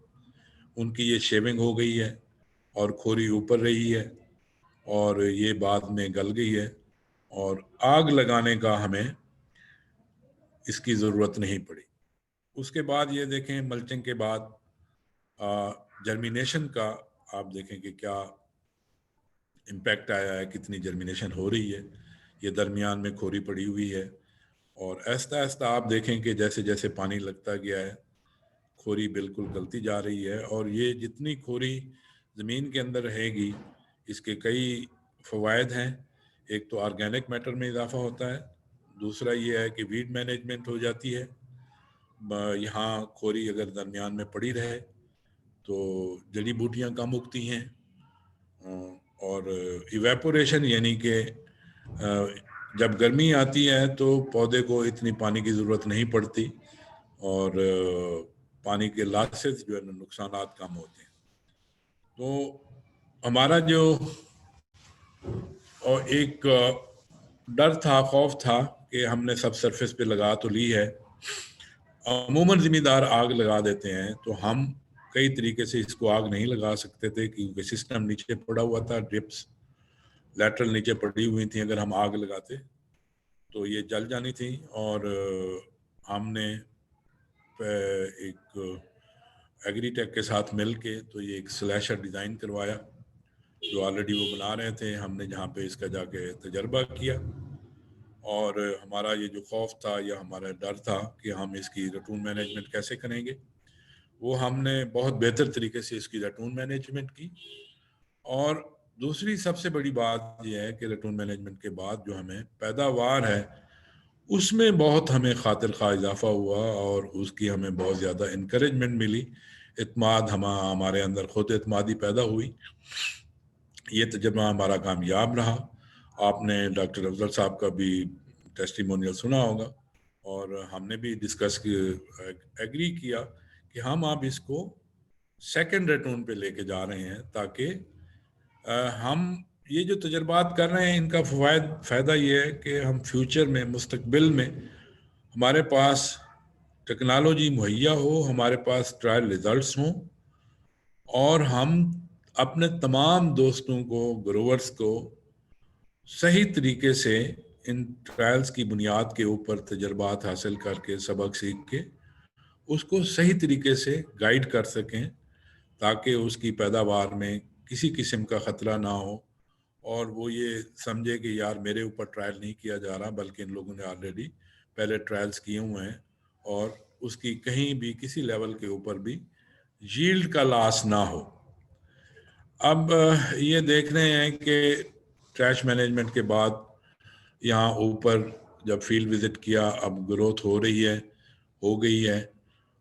उनकी ये शेविंग हो गई है और खोरी ऊपर रही है और ये बाद में गल गई है, और आग लगाने का हमें इसकी ज़रूरत नहीं पड़ी। उसके बाद ये देखें मल्चिंग के बाद जर्मिनेशन का आप देखें कि क्या इम्पैक्ट आया है, कितनी जर्मिनेशन हो रही है। ये दरमियान में खोरी पड़ी हुई है, और आहिस्ता आहिस्ता आप देखें कि जैसे जैसे पानी लगता गया है खोरी बिल्कुल गलती जा रही है। और ये जितनी खोरी ज़मीन के अंदर रहेगी इसके कई फ़वाइद हैं। एक तो ऑर्गेनिक मैटर में इजाफा होता है, दूसरा ये है कि वीड मैनेजमेंट हो जाती है। यहाँ खोरी अगर दरमियान में पड़ी रहे तो जड़ी बूटियाँ कम उगती हैं, और इवेपोरेशन यानी कि जब गर्मी आती है तो पौधे को इतनी पानी की ज़रूरत नहीं पड़ती, और पानी के लॉसेस जो है नुकसानात कम होते हैं। तो हमारा जो और एक डर था, खौफ था कि हमने सब सरफेस पे लगा तो ली है, अमूमन ज़िम्मेदार आग लगा देते हैं, तो हम कई तरीके से इसको आग नहीं लगा सकते थे क्योंकि सिस्टम नीचे पड़ा हुआ था, ड्रिप्स लैटरल नीचे पड़ी हुई थी, अगर हम आग लगाते तो ये जल जानी थी। और हमने एक एग्रीटेक के साथ मिल के तो ये एक स्लैशर डिज़ाइन करवाया जो ऑलरेडी वो बना रहे थे। हमने जहाँ पे इसका जाके तजर्बा किया और हमारा ये जो खौफ था या हमारा डर था कि हम इसकी रटून मैनेजमेंट कैसे करेंगे, वो हमने बहुत बेहतर तरीके से इसकी रटून मैनेजमेंट की। और दूसरी सबसे बड़ी बात यह है कि रटून मैनेजमेंट के बाद जो हमें पैदावार है उसमें बहुत हमें खातिर खा इजाफा हुआ और उसकी हमें बहुत ज़्यादा इनकरेजमेंट मिली, इत्माद हमारे अंदर खुद एतमादी पैदा हुई। ये तजर्बा हमारा कामयाब रहा। आपने डॉक्टर अफजल साहब का भी टेस्टिमोनियल सुना होगा और हमने भी डिस्कस एग्री किया कि हम अब इसको सेकंड रटून पे लेके जा रहे हैं ताकि हम ये जो तजर्बात कर रहे हैं इनका फ़ायदा ये है कि हम फ्यूचर में मुस्तकबिल में हमारे पास टेक्नोलॉजी मुहैया हो, हमारे पास ट्रायल रिजल्ट्स हों और हम अपने तमाम दोस्तों को, ग्रोवर्स को सही तरीके से इन ट्रायल्स की बुनियाद के ऊपर तजर्बात हासिल करके सबक सीख के उसको सही तरीके से गाइड कर सकें ताकि उसकी पैदावार में किसी किस्म का ख़तरा ना हो और वो ये समझे कि यार मेरे ऊपर ट्रायल नहीं किया जा रहा बल्कि इन लोगों ने ऑलरेडी पहले ट्रायल्स किए हुए हैं और उसकी कहीं भी किसी लेवल के ऊपर भी यील्ड का लॉस ना हो। अब ये देख रहे हैं कि ट्रैश मैनेजमेंट के बाद यहाँ ऊपर जब फील्ड विज़िट किया अब ग्रोथ हो रही है, हो गई है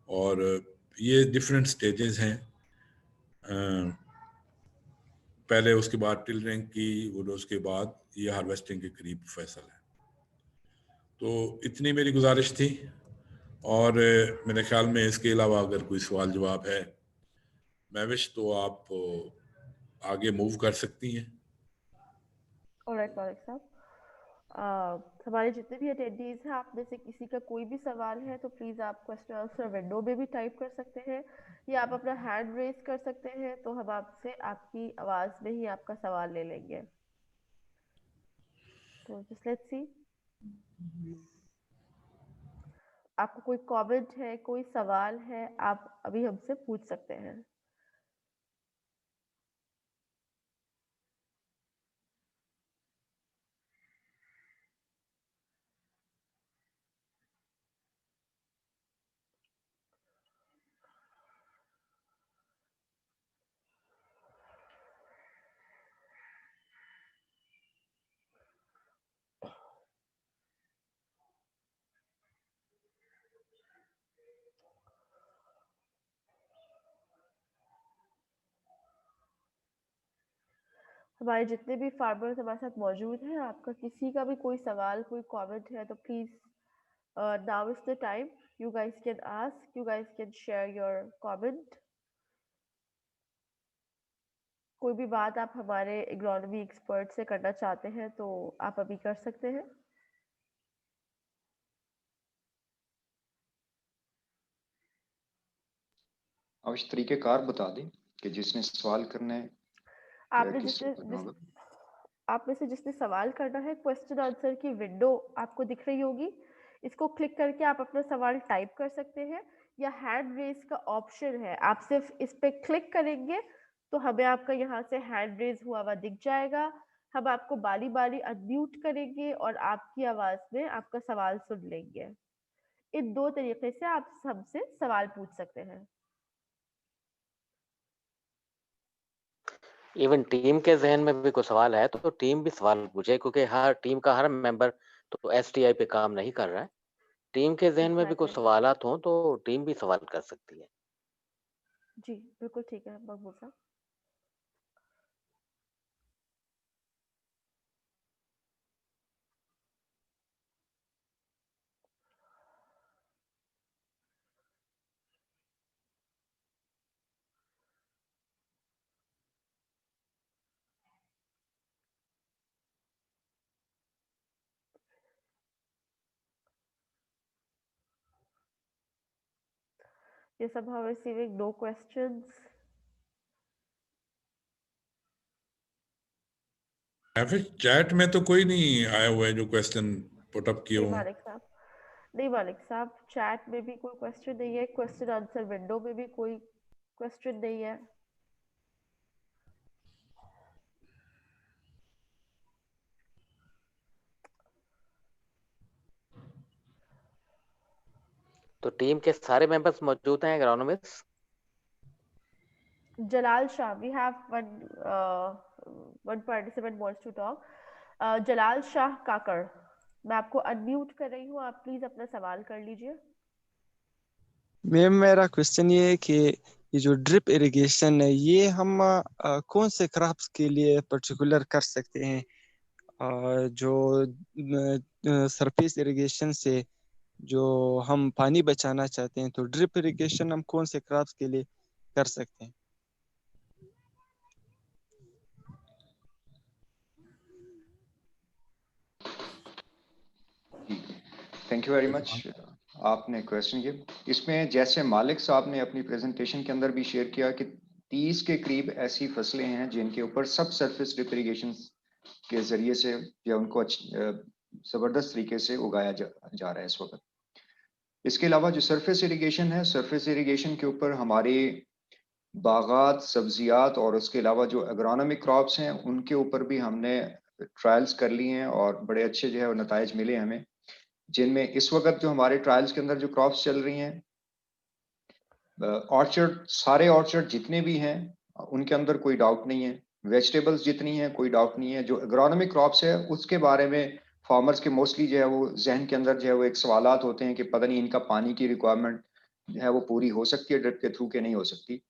और ये डिफरेंट स्टेजेस हैं। पहले उसके बाद टिलरिंग की और उसके बाद ये हार्वेस्टिंग के करीब फसल है। तो इतनी मेरी गुजारिश थी और मेरे ख्याल में इसके अलावा अगर कोई सवाल जवाब है महविश तो आप आगे मूव कर सकती हैं। ऑलराइट मालिक साहब, हमारे जितने भी अटेंडीज हैं आप में से किसी का कोई भी सवाल है तो प्लीज़ आप क्वेश्चन आंसर विंडो में भी टाइप कर सकते हैं या आप अपना हैंड रेज कर सकते हैं तो हम आपसे आपकी आवाज़ में ही आपका सवाल ले लेंगे। तो जस्ट लेट्स सी, आपको कोई कमेंट है, कोई सवाल है, आप अभी हमसे पूछ सकते हैं। हमारे जितने भी फार्मर्स हमारे साथ मौजूद हैं, आपका किसी का भी कोई सवाल, कोई कमेंट है तो please now is the time, you guys can ask, you guys can share your comment. कोई भी बात आप हमारे एग्रोनॉमी एक्सपर्ट से करना चाहते हैं तो आप अभी कर सकते हैं। अब इस तरीक़ेकार बता दें कि जिसने सवाल करना है आपने आप में से जिसने सवाल करना है, क्वेश्चन आंसर की विंडो आपको दिख रही होगी, इसको क्लिक करके आप अपना सवाल टाइप कर सकते हैं या हैंड रेज का ऑप्शन है, आप सिर्फ इस पे क्लिक करेंगे तो हमें आपका यहाँ से हैंड रेज हुआ हुआ दिख जाएगा। हम आपको बारी बारी अनम्यूट करेंगे और आपकी आवाज में आपका सवाल सुन लेंगे। इन दो तरीके से आप हमसे सवाल पूछ सकते हैं। इवन टीम के जहन में भी कोई सवाल है तो टीम भी सवाल पूछे क्योंकि हर टीम का हर मेंबर तो एसटीआई पे काम नहीं कर रहा है। टीम के जहन में भी कोई सवालात हो तो टीम भी सवाल कर सकती है। जी बिल्कुल ठीक है मकबूल साहब। Yes, somehow receiving no questions. या फिर चैट में तो कोई नहीं आया हुआ है जो क्वेश्चन पुट अप किए नहीं हुए। मालिक साहब, नहीं मालिक साहब, चैट में भी कोई क्वेश्चन नहीं है, क्वेश्चन आंसर विंडो में भी कोई क्वेश्चन नहीं है। तो टीम के सारे मेंबर्स मौजूद हैं agronomist? Jalal Shah, we have one participant wants to talk. Jalal Shah Kakar, मैं आपको अनम्यूट कर रही हूँ, आप प्लीज अपना सवाल कर लीजिए। मैम मेरा क्वेश्चन ये है कि ये जो ड्रिप इरिगेशन है ये हम कौन से क्रॉप्स के लिए पर्टिकुलर कर सकते हैं, जो सरफेस इरिगेशन से जो हम पानी बचाना चाहते हैं, तो ड्रिप इरिगेशन हम कौन से क्रॉप्स के लिए कर सकते हैं? थैंक यू वेरी मच, आपने क्वेश्चन किया। इसमें जैसे मालिक साहब ने अपनी प्रेजेंटेशन के अंदर भी शेयर किया कि 30 के करीब ऐसी फसलें हैं जिनके ऊपर सब सरफेस ड्रिप इरिगेशन के जरिए से या उनको ज़बरदस्त तरीके से उगाया जा रहा है इस वक्त। इसके अलावा जो सरफेस इरिगेशन है, सरफेस इरिगेशन के ऊपर हमारे बागात, सब्जियात और उसके अलावा जो एग्रोनॉमिक क्रॉप्स हैं उनके ऊपर भी हमने ट्रायल्स कर लिए हैं और बड़े अच्छे जो है नताइज मिले हमें, जिनमें इस वक्त जो हमारे ट्रायल्स के अंदर जो क्रॉप्स चल रही हैं, ऑर्चर्ड, सारे ऑर्चर्ड जितने भी हैं उनके अंदर कोई डाउट नहीं है, वेजिटेबल्स जितनी हैं कोई डाउट नहीं है। जो एग्रोनॉमिक क्रॉप्स है उसके बारे में फार्मर्स के मोस्टली जो है वो जहन के अंदर जो है वो एक सवालात होते हैं कि पता नहीं इनका पानी की रिक्वायरमेंट जो है वो पूरी हो सकती है ड्रिप के थ्रू के नहीं हो सकती।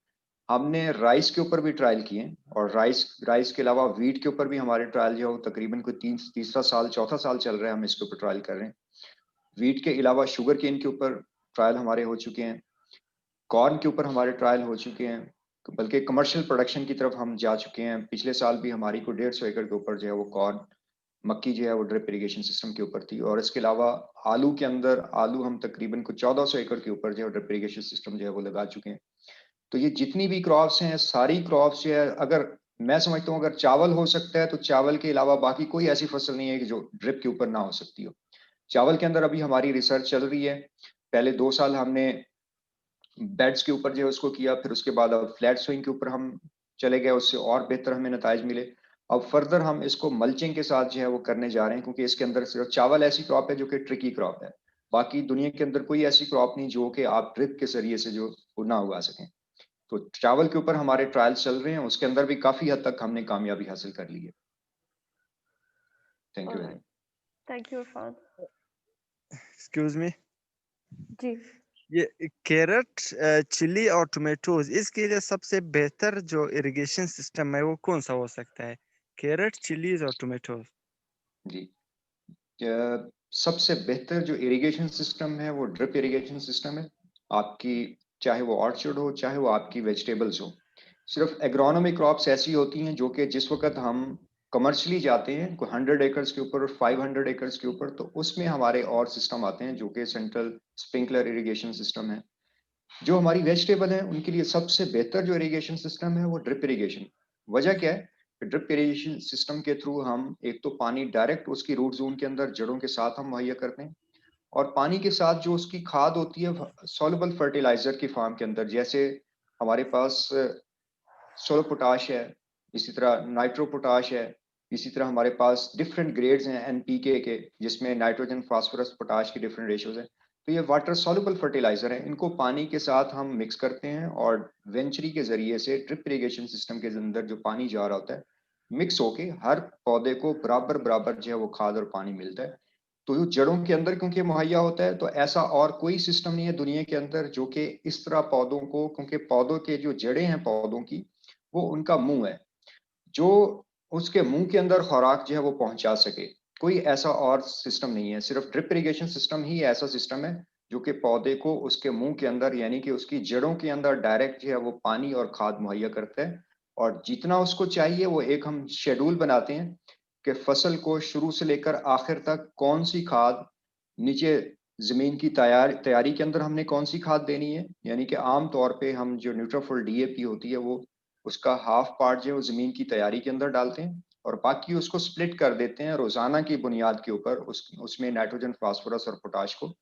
हमने राइस के ऊपर भी ट्रायल किए और राइस के अलावा वीट के ऊपर भी हमारे ट्रायल जो है वो तकरीबन कोई तीसरा साल चौथा साल चल रहा है, हम इसके ऊपर ट्रायल कर रहे हैं। वीट के अलावा शुगर केन के ऊपर ट्रायल हमारे हो चुके हैं, कॉर्न के ऊपर हमारे ट्रायल हो चुके हैं, बल्कि कमर्शियल प्रोडक्शन की तरफ हम जा चुके हैं। पिछले साल भी हमारी को 150 एकड़ के ऊपर जो है वो कॉर्न, मक्की जो है वो ड्रिप इरिगेशन सिस्टम के ऊपर थी। और इसके अलावा आलू के अंदर आलू हम तकरीबन को 1400 एकड़ के ऊपर जो है ड्रिप इरिगेशन सिस्टम जो है वो लगा चुके हैं। तो ये जितनी भी क्रॉप्स हैं सारी क्रॉप्स जो है, अगर मैं समझता हूँ अगर चावल हो सकता है तो चावल के अलावा बाकी कोई ऐसी फसल नहीं है कि जो ड्रिप के ऊपर ना हो सकती हो। चावल के अंदर अभी हमारी रिसर्च चल रही है, पहले 2 साल हमने बेड्स के ऊपर जो है उसको किया, फिर उसके बाद अब फ्लैट सोइंग के ऊपर हम चले गए, उससे और बेहतर हमें नताइज मिले। अब फर्दर हम इसको मल्चिंग के साथ जो है वो करने जा रहे हैं, क्योंकि इसके अंदर सिर्फ चावल ऐसी क्रॉप है जो कि ट्रिकी क्रॉप है, बाकी दुनिया के अंदर कोई ऐसी क्रॉप नहीं जो कि आप ड्रिप के जरिए से जो ना उगा सकें। तो चावल के ऊपर हमारे ट्रायल्स चल रहे हैं, उसके अंदर भी काफी हद तक हमने कामयाबी हासिल कर ली है। Thank you. Thank you Irfan. Excuse me जी, ये कैरेट, चिली और टोमेटोज, इसके लिए सबसे बेहतर जो इरिगेशन सिस्टम है वो कौन सा हो सकता है? कैरेट, चिलीज और टोमेटोज। जी, सबसे बेहतर जो इरिगेशन सिस्टम है वो ड्रिप इरिगेशन सिस्टम है आपकी, चाहे वो ऑर्चर्ड हो चाहे वो आपकी वेजिटेबल्स हो। सिर्फ एग्रोनॉमिक क्रॉप्स ऐसी होती हैं जो कि जिस वक्त हम कमर्शियली जाते हैं 100 एकर्स के ऊपर, 500 एकर्स के ऊपर, तो उसमें हमारे और सिस्टम आते हैं जो कि सेंट्रल स्प्रिंकलर इरिगेशन सिस्टम है। जो हमारी वेजिटेबल है उनके लिए सबसे बेहतर जो इरिगेशन सिस्टम है वो ड्रिप इरिगेशन। वजह क्या है? ड्रिप इरिगेशन सिस्टम के थ्रू हम एक तो पानी डायरेक्ट उसकी रूट जोन के अंदर जड़ों के साथ हम मुहैया करते हैं, और पानी के साथ जो उसकी खाद होती है सॉल्युबल फर्टिलाइजर की फॉर्म के अंदर, जैसे हमारे पास सोलो पोटाश है, इसी तरह नाइट्रो पोटाश है, इसी तरह हमारे पास डिफरेंट ग्रेड्स हैं एनपीके के, जिसमें नाइट्रोजन, फास्फोरस, पोटाश की डिफरेंट रेशियोज हैं। तो ये वाटर सॉल्युबल फर्टिलाइजर है, इनको पानी के साथ हम मिक्स करते हैं और वेंचरी के जरिए से ड्रिप इरिगेशन सिस्टम के अंदर जो पानी जा रहा होता है मिक्स होके हर पौधे को बराबर बराबर जो है वो खाद और पानी मिलता है। तो जड़ों के अंदर क्योंकि मुहैया होता है, तो ऐसा और कोई सिस्टम नहीं है दुनिया के अंदर जो कि इस तरह पौधों को, क्योंकि पौधों के जो जड़ें हैं पौधों की वो उनका मुंह है, जो उसके मुंह के अंदर खुराक जो है वो पहुंचा सके, कोई ऐसा और सिस्टम नहीं है। सिर्फ ड्रिप इरिगेशन सिस्टम ही ऐसा सिस्टम है जो कि पौधे को उसके मुंह के अंदर यानी कि उसकी जड़ों के अंदर डायरेक्ट जो है वो पानी और खाद मुहैया करता है, और जितना उसको चाहिए वो एक हम शेड्यूल बनाते हैं कि फसल को शुरू से लेकर आखिर तक कौन सी खाद नीचे जमीन की तैयारी के अंदर हमने कौन सी खाद देनी है। यानी कि आम तौर पे हम जो न्यूट्राफुल डीएपी होती है वो उसका हाफ पार्ट जो है वो जमीन की तैयारी के अंदर डालते हैं, और बाकी उसको स्प्लिट कर देते हैं रोजाना की बुनियाद के ऊपर उसमें नाइट्रोजन, फास्फोरस और पोटाश को।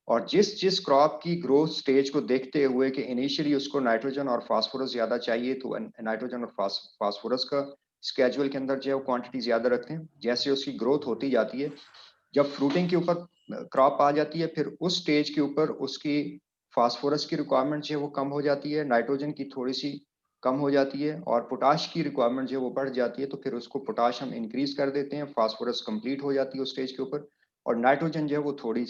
और जिस जिस क्रॉप की ग्रोथ स्टेज को देखते हुए कि इनिशियली उसको नाइट्रोजन और फास्फोरस ज्यादा चाहिए तो नाइट्रोजन और फास्फोरस का स्केड्यूल के अंदर जो है वो क्वांटिटी ज्यादा रखते हैं। जैसे उसकी ग्रोथ होती जाती है, जब फ्रूटिंग के ऊपर क्रॉप आ जाती है, फिर उस स्टेज के ऊपर उसकी फास्फोरस की रिक्वायरमेंट जो है वो कम हो जाती है, नाइट्रोजन की थोड़ी सी कम हो जाती है और पोटाश की रिक्वायरमेंट जो है वो बढ़ जाती है। तो फिर उसको पोटाश हम इंक्रीज कर देते हैं, फास्फोरस कंप्लीट हो जाती है उस स्टेज के ऊपर और नाइट्रोजन जो है वो थोड़ी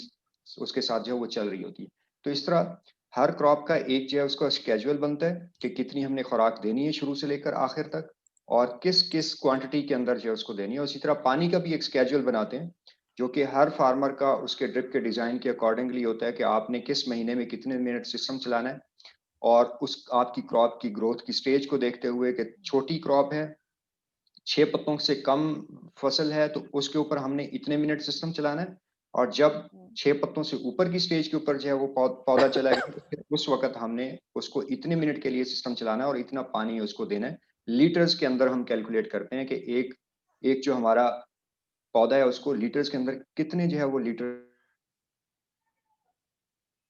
उसके साथ जो है वो चल रही होती है। तो इस तरह हर क्रॉप का एक जो है उसका स्केड्यूल बनता है कि कितनी हमने खुराक देनी है शुरू से लेकर आखिर तक और किस किस क्वांटिटी के अंदर जो है उसको देनी है। उसी तरह पानी का भी एक स्केड्यूल बनाते हैं जो कि हर फार्मर का उसके ड्रिप के डिजाइन के अकॉर्डिंगली होता है कि आपने किस महीने में कितने मिनट सिस्टम चलाना है और उस आपकी क्रॉप की ग्रोथ की स्टेज को देखते हुए कि छोटी क्रॉप है, 6 पत्तों से कम फसल है तो उसके ऊपर हमने इतने मिनट सिस्टम चलाना है और जब 6 पत्तों से ऊपर की स्टेज के ऊपर जो है वो पौधा चला गया तो फिर उस वक्त हमने उसको इतने मिनट के लिए सिस्टम चलाना है और इतना पानी उसको देना है। लीटर्स के अंदर हम कैलकुलेट करते हैं कि एक एक जो हमारा पौधा है उसको लीटर्स के अंदर कितने जो है वो लीटर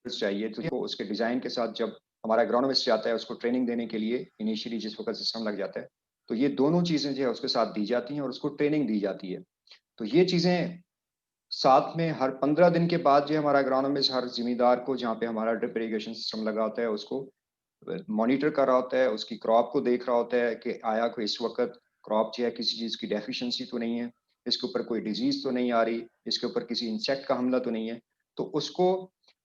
चाहिए। तो उसके डिजाइन के साथ जब हमारा एग्रोनॉमिस्ट जाता है उसको ट्रेनिंग देने के लिए इनिशियली जिस वक्त सिस्टम लग जाता है तो ये दोनों चीजें जो है उसके साथ दी जाती हैं और उसको ट्रेनिंग दी जाती है। तो ये चीजें साथ में हर 15 दिन के बाद जो हमारा एग्रोनॉमिस्ट हर जिम्मेदार को जहाँ पे हमारा ड्रिप इरिगेशन सिस्टम लगा होता है उसको मॉनिटर कर रहा होता है, उसकी क्रॉप को देख रहा होता है कि आया कोई इस वक्त क्रॉप जो है किसी चीज की डेफिशिएंसी तो नहीं है, इसके ऊपर कोई डिजीज तो नहीं आ रही, इसके ऊपर किसी इंसेक्ट का हमला तो नहीं है। तो उसको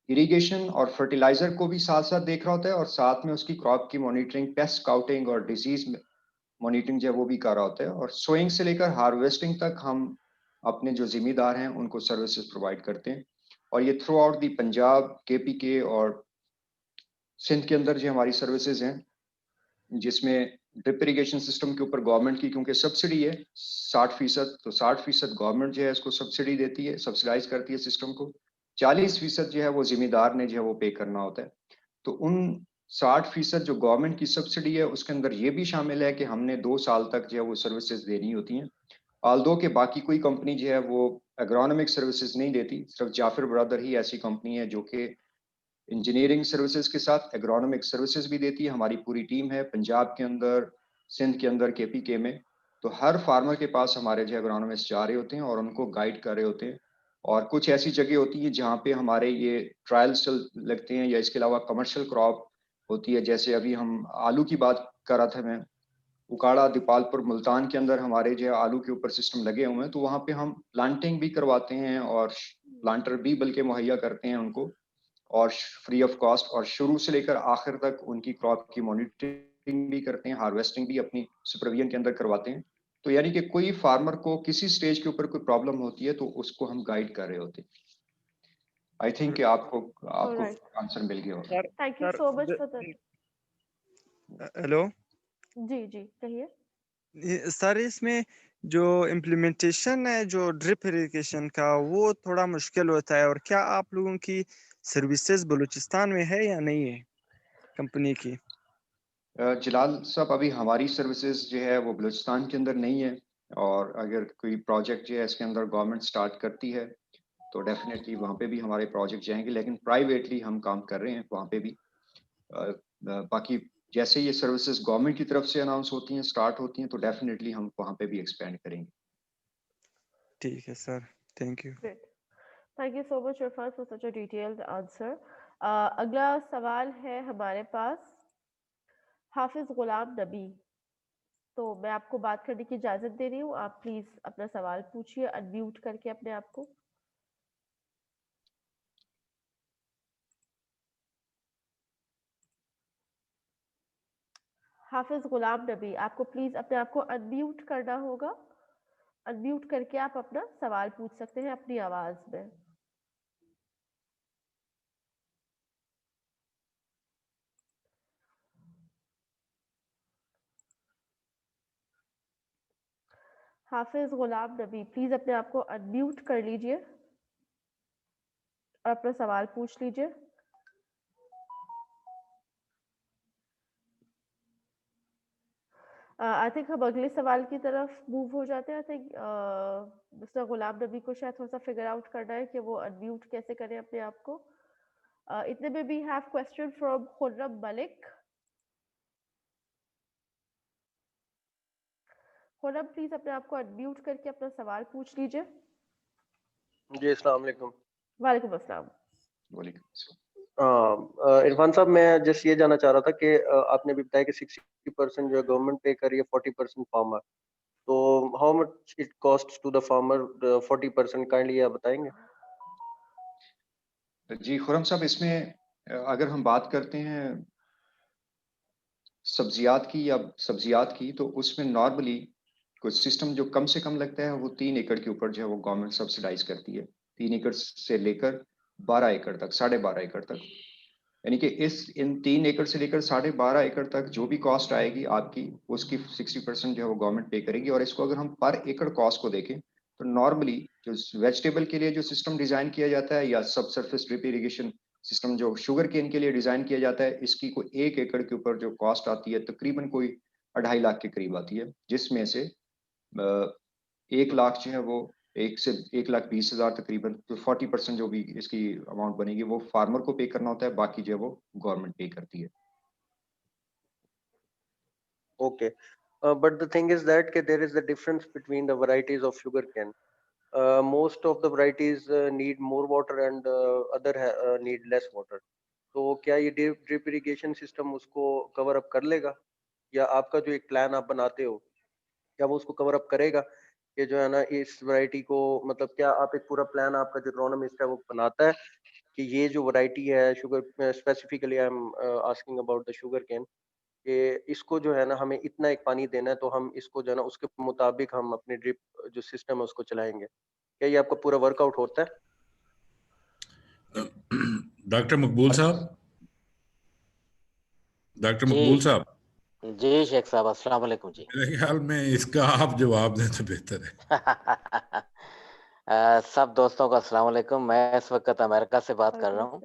इरिगेशन और फर्टिलाइजर को भी साथ साथ देख रहा होता है और साथ में उसकी क्रॉप की मॉनिटरिंग, पेस्ट स्काउटिंग और डिजीज मॉनिटरिंग जो है वो भी कर रहा होता है। और सोइंग से लेकर हार्वेस्टिंग तक हम अपने जो जिम्मेदार हैं उनको सर्विसेज प्रोवाइड करते हैं। और ये through out the Punjab, KPK और सिंध के अंदर जो हमारी सर्विसेज हैं जिसमें ड्रिप इरिगेशन सिस्टम के ऊपर गवर्नमेंट की क्योंकि सब्सिडी है 60%, तो 60% गवर्नमेंट जो है इसको सब्सिडी देती है, सब्सिडाइज करती है सिस्टम को। 40% जो है वो जिम्मेदार ने जो है वो पे करना होता है। तो उन 60% जो गवर्नमेंट की सब्सिडी है उसके अंदर ये भी शामिल है कि हमने 2 साल तक जो है वो सर्विसेज देनी होती हैं। ऑल्दो के बाकी कोई कंपनी जो है वो एग्रोनॉमिक सर्विसेज नहीं देती, सिर्फ जाफिर ब्रदर ही ऐसी कंपनी है जो कि इंजीनियरिंग सर्विसेज के साथ एग्रोनॉमिक सर्विसेज भी देती है। हमारी पूरी टीम है पंजाब के अंदर, सिंध के अंदर, KPK में। तो हर फार्मर के पास हमारे जो एग्रोनॉमिस्ट जा रहे होते हैं और उनको गाइड कर रहे होते हैं। और कुछ ऐसी जगह होती है जहाँ पे हमारे ये ट्रायल्स चल लगते हैं या इसके अलावा कमर्शियल क्रॉप होती है। जैसे अभी हम आलू की बात कर रहा था मैं, उकाड़ा, दीपालपुर, मुल्तान के अंदर हमारे जो है आलू के ऊपर सिस्टम लगे हुए हैं तो वहाँ पे हम प्लांटिंग भी करवाते हैं और प्लांटर भी बल्कि मुहैया करते हैं उनको और फ्री ऑफ कॉस्ट, और शुरू से लेकर आखिर तक उनकी क्रॉप की मॉनिटरिंग भी करते हैं, हार्वेस्टिंग भी अपनी सुपरविजन के अंदर करवाते हैं। तो यानी कि कोई फार्मर को किसी स्टेज के ऊपर कोई प्रॉब्लम होती है तो उसको हम गाइड कर रहे होते हैं। आई थिंक कि आपको Alright. आंसर मिल गया होगा। Sir Thank you sir so much for that. Hello जी जी कहिए। सर इसमें जो इम्प्लीमेंटेशन है जो ड्रिप इरिगेशन का वो थोड़ा मुश्किल होता है और क्या आप लोगों की सर्विसेज बलूचिस्तान में है या नहीं है कंपनी की? जलाल साहब, अभी हमारी सर्विसेज जो है वो बलूचिस्तान के अंदर नहीं है और अगर कोई प्रोजेक्ट जो है इसके अंदर गवर्नमेंट स्टार्ट करती है तो डेफिनेटली वहाँ पे भी हमारे प्रोजेक्ट जाएंगे, लेकिन प्राइवेटली हम काम कर रहे हैं वहाँ पे भी। बाकी जैसे ये सर्विसेज गवर्नमेंट की तरफ से अनाउंस होती हैं, स्टार्ट होती हैं, तो डेफिनेटली हम वहाँ पे भी एक्सपेंड करेंगे। ठीक है sir, thank you. Great. Thank you so much Irfan for such a detailed answer. अगला सवाल है हमारे पास हाफिज गुलाम नबी। तो मैं आपको बात करने की इजाजत दे रही हूँ, आप प्लीज अपना सवाल पूछिए अनम्यूट करके अपने आप को। हाफिज गुलाम नबी, आपको प्लीज अपने आप को अनम्यूट करना होगा। अनम्यूट करके आप अपना सवाल पूछ सकते हैं अपनी आवाज में। हाफिज गुलाम नबी, प्लीज अपने आप को अनम्यूट कर लीजिए और अपना सवाल पूछ लीजिए। आई थिंक हम अगले सवाल की तरफ मूव हो जाते हैं। I think mister Ghulam Nabi को शायद थोड़ा सा फिगर आउट करना है कि वो अनम्यूट कैसे करें अपने आप को। इतने में we have question from Khurram Malik. Khurram please अपने आप को अनम्यूट करके अपना सवाल पूछ लीजिए। जी अस्सलाम वालेकुम। वालेकुम अस्सलाम। इरफान साहब, मैं जस्ट ये जानना चाह रहा था कि आपने भी बताया कि 60% जो है गवर्नमेंट पे कर रही है, 40% फार्मर, तो how much it cost to the farmer 40%, kindly आप बताएंगे? जी खुरम साहब, इसमें अगर हम बात करते हैं सब्जियात की, तो उसमें नॉर्मली कुछ सिस्टम जो कम से कम लगता है वो 3 एकड़ के ऊपर जो है वो गवर्नमेंट सब्सिडाइज करती है। 3 एकड़ से लेकर 12 एकड़ तक, 12.5 एकड़ तक, यानी कि इन 3 एकड़ से लेकर 12.5 एकड़ तक जो भी कॉस्ट आएगी आपकी, उसकी 60% जो है वो गवर्नमेंट पे करेगी। और इसको अगर हम पर एकड़ कॉस्ट को देखें तो नॉर्मली जो वेजिटेबल के लिए जो सिस्टम डिजाइन किया जाता है, या सब सरफेस ड्रिप इरिगेशन सिस्टम जो शुगर केन के लिए डिजाइन किया जाता है, इसकी कोई 1 एकड़ के ऊपर जो कॉस्ट आती है तकरीबन कोई 2.5 लाख के करीब आती है, जिसमें से 1 लाख जो है वो 1,20,000 तकरीबन, तो 40% जो भी इसकी अमाउंट बनेगी वो फार्मर को पे करना होता है, बाकी जो है वो गवर्नमेंट पे करती है। Okay, but the thing is that there is a difference between the varieties of sugarcane. Most of the varieties need more water and other need less water. तो क्या ये ड्रिप इरिगेशन सिस्टम उसको cover up कर लेगा, या आपका जो एक प्लान आप बनाते हो क्या वो उसको कवर अप करेगा कि जो है ना इस वैरायटी को, मतलब क्या आप एक पूरा प्लान आपका जो इकोनॉमिस्ट है वो बनाता है कि ये जो वैरायटी है sugar, specifically I am asking about the sugarcane, कि इसको जो है ना हमें इतना एक पानी देना है, तो हम इसको जो है ना उसके मुताबिक हम अपने ड्रिप जो सिस्टम है उसको चलाएंगे? क्या ये आपका पूरा वर्कआउट होता है? डॉक्टर मकबूल साहब, डॉक्टर जी मकबूल साहब, जी शेख साहब, अस्सलाम वालेकुम जी। मेरे ख्याल में इसका आप जवाब दें तो बेहतर है। सब दोस्तों को अस्सलाम वालेकुम। मैं इस वक्त अमेरिका से बात कर रहा हूँ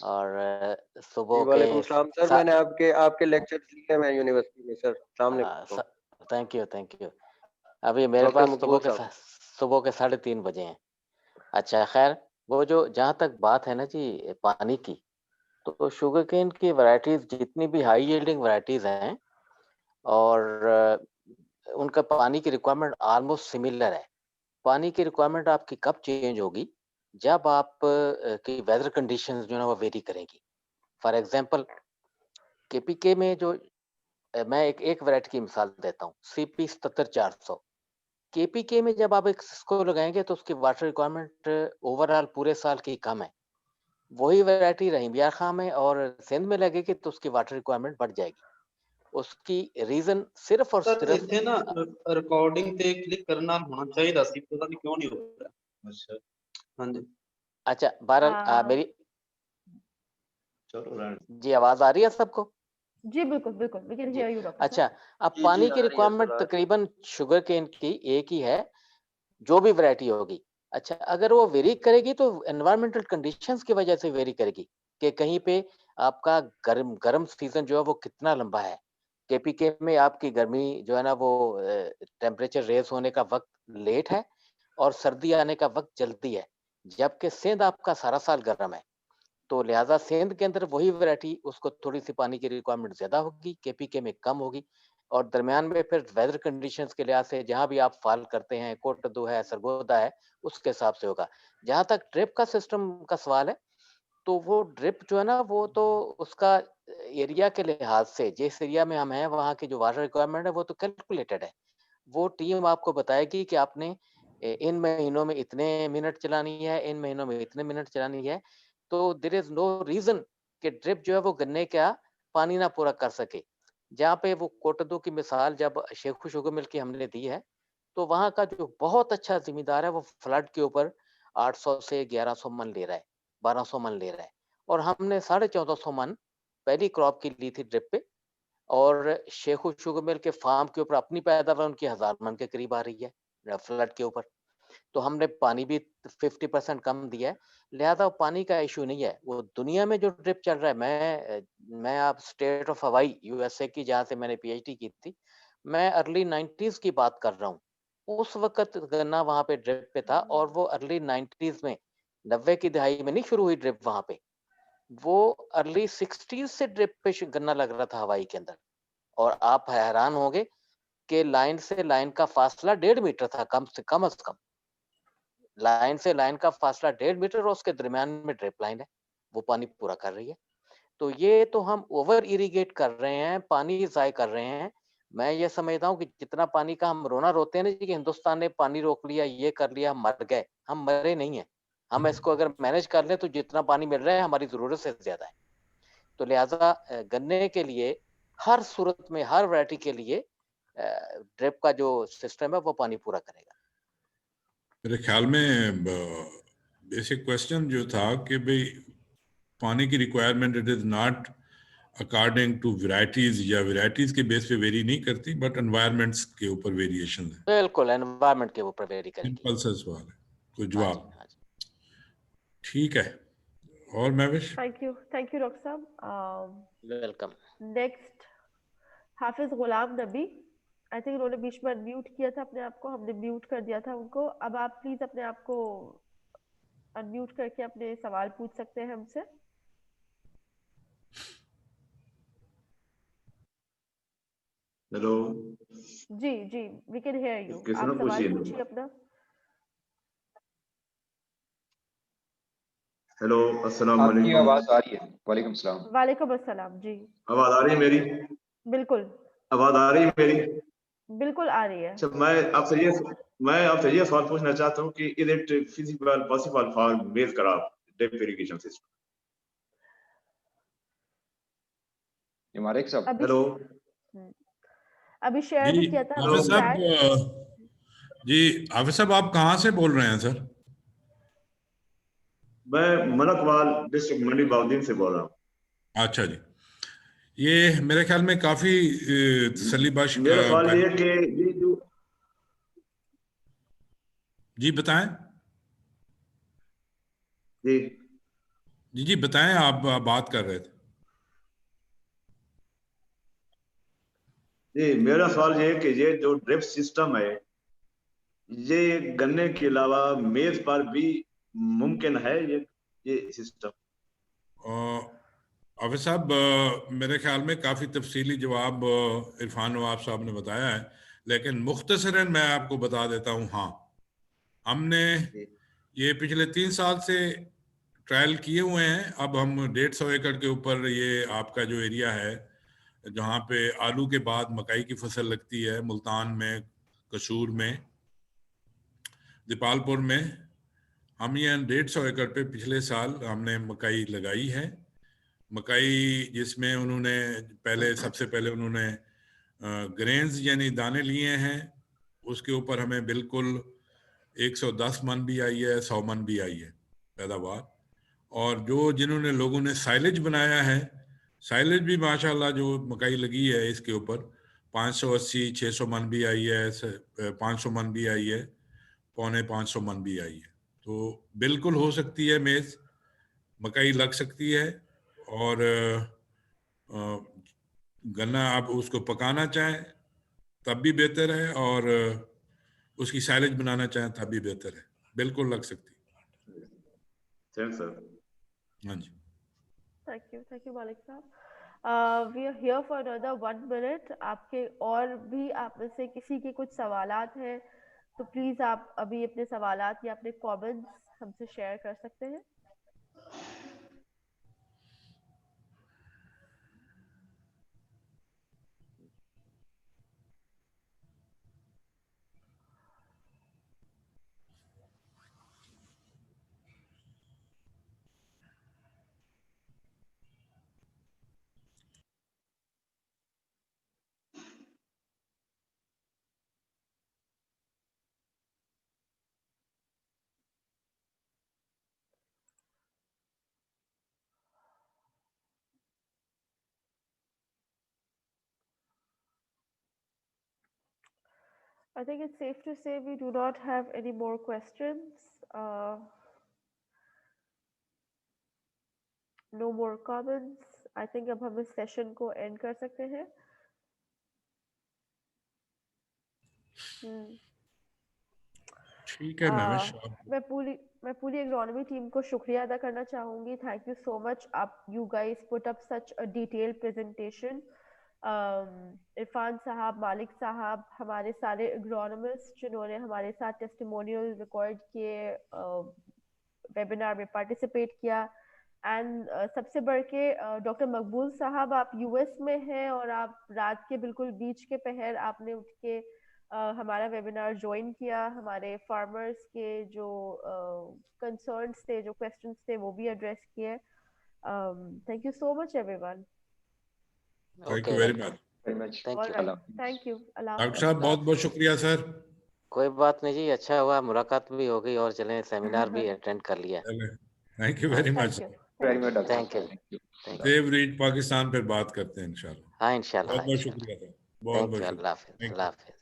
और जी सुबह के वालेकुम सलाम सर, मैंने आपके लेक्चर्स लिए मैं यूनिवर्सिटी में सर। अस्सलाम वालेकुम। Thank you. अभी मेरे डॉक्टर पास मकबूल साहब। सुबह के 3:30 बजे हैं। अच्छा खैर, वो जो जहाँ तक बात है ना जी पानी की, तो शुगर केन की वैरायटीज जितनी भी हाई यील्डिंग वैरायटीज हैं और उनका पानी की रिक्वायरमेंट ऑलमोस्ट सिमिलर है। पानी की रिक्वायरमेंट आपकी कब चेंज होगी, जब आप की वेदर कंडीशंस जो है वो वेरी करेंगी। फॉर एग्जांपल केपीके में जो मैं एक वैरायटी की मिसाल देता हूँ, सीपी 77-400 केपीके में जब आप इसको लगाएंगे तो उसकी वाटर रिक्वायरमेंट ओवरऑल पूरे साल की कम है। वही वैरायटी रहीमिया खां में और सिंध में लगेगी तो उसकी वाटर रिक्वायरमेंट बढ़ जाएगी। उसकी रीजन सिर्फ और सर सिर्फ इतने ना रिकॉर्डिंग ते क्लिक करना होना चाहिए सी, पता नहीं क्यों नहीं हो रहा। अच्छा हाँ जी। अच्छा बहरहाल मेरी जी आवाज आ रही है सबको? जी बिल्कुल बिल्कुल, we can hear you doctor. अच्छा, अब पानी की रिक्वायरमेंट तकरीबन शुगर केन की एक ही है, जो भी वैरायटी होगी। अच्छा, अगर वो वेरी करेगी तो एनवायरमेंटल कंडीशंस की वजह से वेरी करेगी कि कहीं पे आपका गर्म सीजन जो है वो कितना लंबा है। केपीके में आपकी गर्मी जो है ना वो टेम्परेचर रेज होने का वक्त लेट है और सर्दी आने का वक्त जल्दी है, जबकि सिंध आपका सारा साल गर्म है। तो लिहाजा सिंध के अंदर वही वैरायटी उसको थोड़ी सी पानी की रिक्वायरमेंट ज्यादा होगी, केपीके में कम होगी। और दरमियान में फिर वेदर कंडीशंस के लिहाज से जहां भी आप फॉल करते हैं, कोटदू है, सरगोदा है, उसके हिसाब से होगा। जहां तक ड्रिप का सिस्टम का सवाल है, तो वो ड्रिप जो है ना वो तो उसका एरिया के लिहाज से, जिस एरिया में हम हैं वहाँ की जो वाटर रिक्वायरमेंट है वो तो कैलकुलेटेड है। वो टीम आपको बताएगी कि आपने इन महीनों में इतने मिनट चलानी है, इन महीनों में इतने मिनट चलानी है। तो देयर इज नो रीजन कि ड्रिप जो है वो गन्ने का पानी ना पूरा कर सके। जहाँ पे वो कोटदू की मिसाल जब शेखू शुगर मिल की हमने दी है, तो वहाँ का जो बहुत अच्छा जिम्मेदार है वो फ्लड के ऊपर 800 से 1100 मन ले रहा है, 1200 मन ले रहा है, और हमने 1450 मन पहली क्रॉप की ली थी ड्रिप पे। और शेखू शुगर मिल के फार्म के ऊपर अपनी पैदावार उनकी 1000 मन के करीब आ रही है फ्लड के ऊपर। तो हमने पानी भी 50% कम दिया है, लिहाजा पानी का इशू नहीं है। वो दुनिया में जो ड्रिप चल रहा है, मैं आप स्टेट ऑफ हवाई यूएसए की, जहाँ से मैंने पीएचडी की थी, मैं अर्ली 90s की बात कर रहा हूँ। उस वक़्त गन्ना वहाँ पे ड्रिप पे था और वो अर्ली 90s में 90 की दहाई में नहीं शुरू हुई ड्रिप वहाँ पे। वो अर्ली 60s से ड्रिप पे गन्ना लग रहा था हवाई के अंदर। और आप हैरान होंगे कि लाइन से लाइन का फासला 1.5 मीटर था कम से कम। लाइन से लाइन का फासला 1.5 मीटर और उसके दरमियान में ड्रिप लाइन है। वो पानी पूरा कर रही है। तो ये तो हम ओवर इरिगेट कर रहे हैं, पानी ज़ाय कर रहे हैं। मैं ये समझता हूँ कि जितना पानी का हम रोना रोते हैं ना जी कि हिंदुस्तान ने पानी रोक लिया, ये कर लिया, हम मर गए। हम मरे नहीं हैं। हम इसको अगर मैनेज कर लें तो जितना पानी मिल रहा है हमारी ज़रूरत से ज़्यादा है। तो लिहाज़ा गन्ने के लिए हर सूरत में, हर वैरायटी के लिए ड्रिप का जो सिस्टम है वो पानी पूरा करेगा। मेरे ख्याल में बेसिक क्वेश्चन जो था कि भाई पानी की requirement it is not according to varieties या वैरायटीज के बेस पे वेरी नहीं करती, बट एनवायरमेंट्स के ऊपर वेरिएशन है। बिल्कुल एनवायरनमेंट के ऊपर वेरी करेगी। सिंपल सा सवाल है, कोई हाँ जवाब? जी, हाँ जी। ठीक है। और महविश? थैंक यू डॉक्टर साहब। Welcome. Next Hafiz Ghulam Nabi. I think उन्होंने बीच में अनम्यूट किया था अपने आप को, हमने म्यूट कर दिया था उनको। अब आप प्लीज अपने आप को अनम्यूट करके अपने सवाल पूछ सकते हैं हमसे। हेलो जी जी, वी कैन हियर यू। कैसे ना आप सवाल पूछिए। पूछिए अपना। हेलो अस्सलाम आपकी वालेकुम। आवाज आ रही है। वालेकुम सलाम। वालेकुम अस्सलाम जी। आवाज आ रही है मेरी? बिल्कुल आवाज आ रही है मेरी? बिल्कुल आ रही है। अच्छा, मैं आपसे ये सवाल पूछना चाहता हूँ कि is it feasible possible for मेज क्रॉप ड्रिप इरिगेशन सिस्टम? मालिक साहब। अभी हेलो अभी शेयर जी भी किया था हाफिज हमने साहब, चैट। जी हाफिज साहब आप कहाँ से बोल रहे हैं सर? मैं मलकवाल डिस्ट्रिक्ट मंडी बहाउद्दीन से बोल रहा हूँ। अच्छा जी, ये मेरे ख्याल में काफी तसल्ली बख्श मेरा सवाल ये है कि ये जो जी बताएं। जी जी जी बताएं, आप बात कर रहे थे। जी मेरा सवाल ये है कि ये जो ड्रिप सिस्टम है ये गन्ने के अलावा मेज पर भी मुमकिन है ये सिस्टम? हाफिज साहब, मेरे ख्याल में काफ़ी तफसीली जवाब इरफान नवाब साहब ने बताया है, लेकिन मुख्तसरन मैं आपको बता देता हूँ। हाँ, हमने ये पिछले 3 साल से ट्रायल किए हुए हैं। अब हम 150 एकड़ के ऊपर, ये आपका जो एरिया है जहाँ पे आलू के बाद मकई की फसल लगती है, मुल्तान में, कसूर में, दीपालपुर में, हम ये 150 एकड़ पे पिछले साल हमने मकई लगाई है। मकई जिसमें उन्होंने सबसे पहले उन्होंने ग्रेन्स यानी दाने लिए हैं, उसके ऊपर हमें बिल्कुल 110 मन भी आई है, 100 मन भी आई है पैदावार। और जो जिन्होंने लोगों ने साइलेज बनाया है, साइलेज भी माशाल्लाह जो मकई लगी है इसके ऊपर 580 600 मन भी आई है, 500 मन भी आई है, 450 मन भी आई है। तो बिल्कुल हो सकती है मेज़, मकई लग सकती है। और गन्ना आप उसको पकाना चाहें तब भी बेहतर है, और उसकी साइलेज बनाना चाहें तब भी बेहतर है। बिल्कुल लग सकती है। Thanks sir. हाँ जी, थैंक यू मालिक साहब। We are here for another 1 minute. आपके और भी आप में से किसी के कुछ सवालात हैं तो प्लीज आप अभी अपने सवालात या अपने कमेंट्स हमसे शेयर कर सकते हैं। I think it's safe to say we do not have any more questions. No more comments. I think अब हम इस सेशन को एंड कर सकते हैं। ठीक है महवेश। मैं पूरी एग्रोनॉमी टीम को शुक्रिया अदा करना चाहूंगी। Thank you so much. आप you guys put up such a detailed presentation. Irfan साहब, मालिक साहब, हमारे सारे एग्रोनॉमिस्ट जिन्होंने हमारे साथ टेस्टिमोनियल रिकॉर्ड किए, वेबिनार में पार्टिसिपेट किया, एंड सबसे बढ़ के डॉक्टर मकबूल साहब, आप यूएस में हैं और आप रात के बिल्कुल बीच के पहर आपने उठ के हमारा वेबिनार ज्वाइन किया। हमारे फार्मर्स के जो कंसर्न्स थे, जो क्वेश्चंस थे, वो भी एड्रेस किए। Thank you so much everyone. Thank you very much. Thank you. Doctor साहब बहुत बहुत शुक्रिया सर। कोई बात नहीं जी, अच्छा हुआ, मुलाकात भी हो गई और चलें सेमिनार भी अटेंड कर लिया। Thank you very much. Thank you. Save read Pakistan पर बात करते हैं इंशाल्लाह। हाँ इंशाल्लाह। बहुत बहुत शुक्रिया सर। बहुत बहुत शुक्रिया। अल्लाह हाफिज़।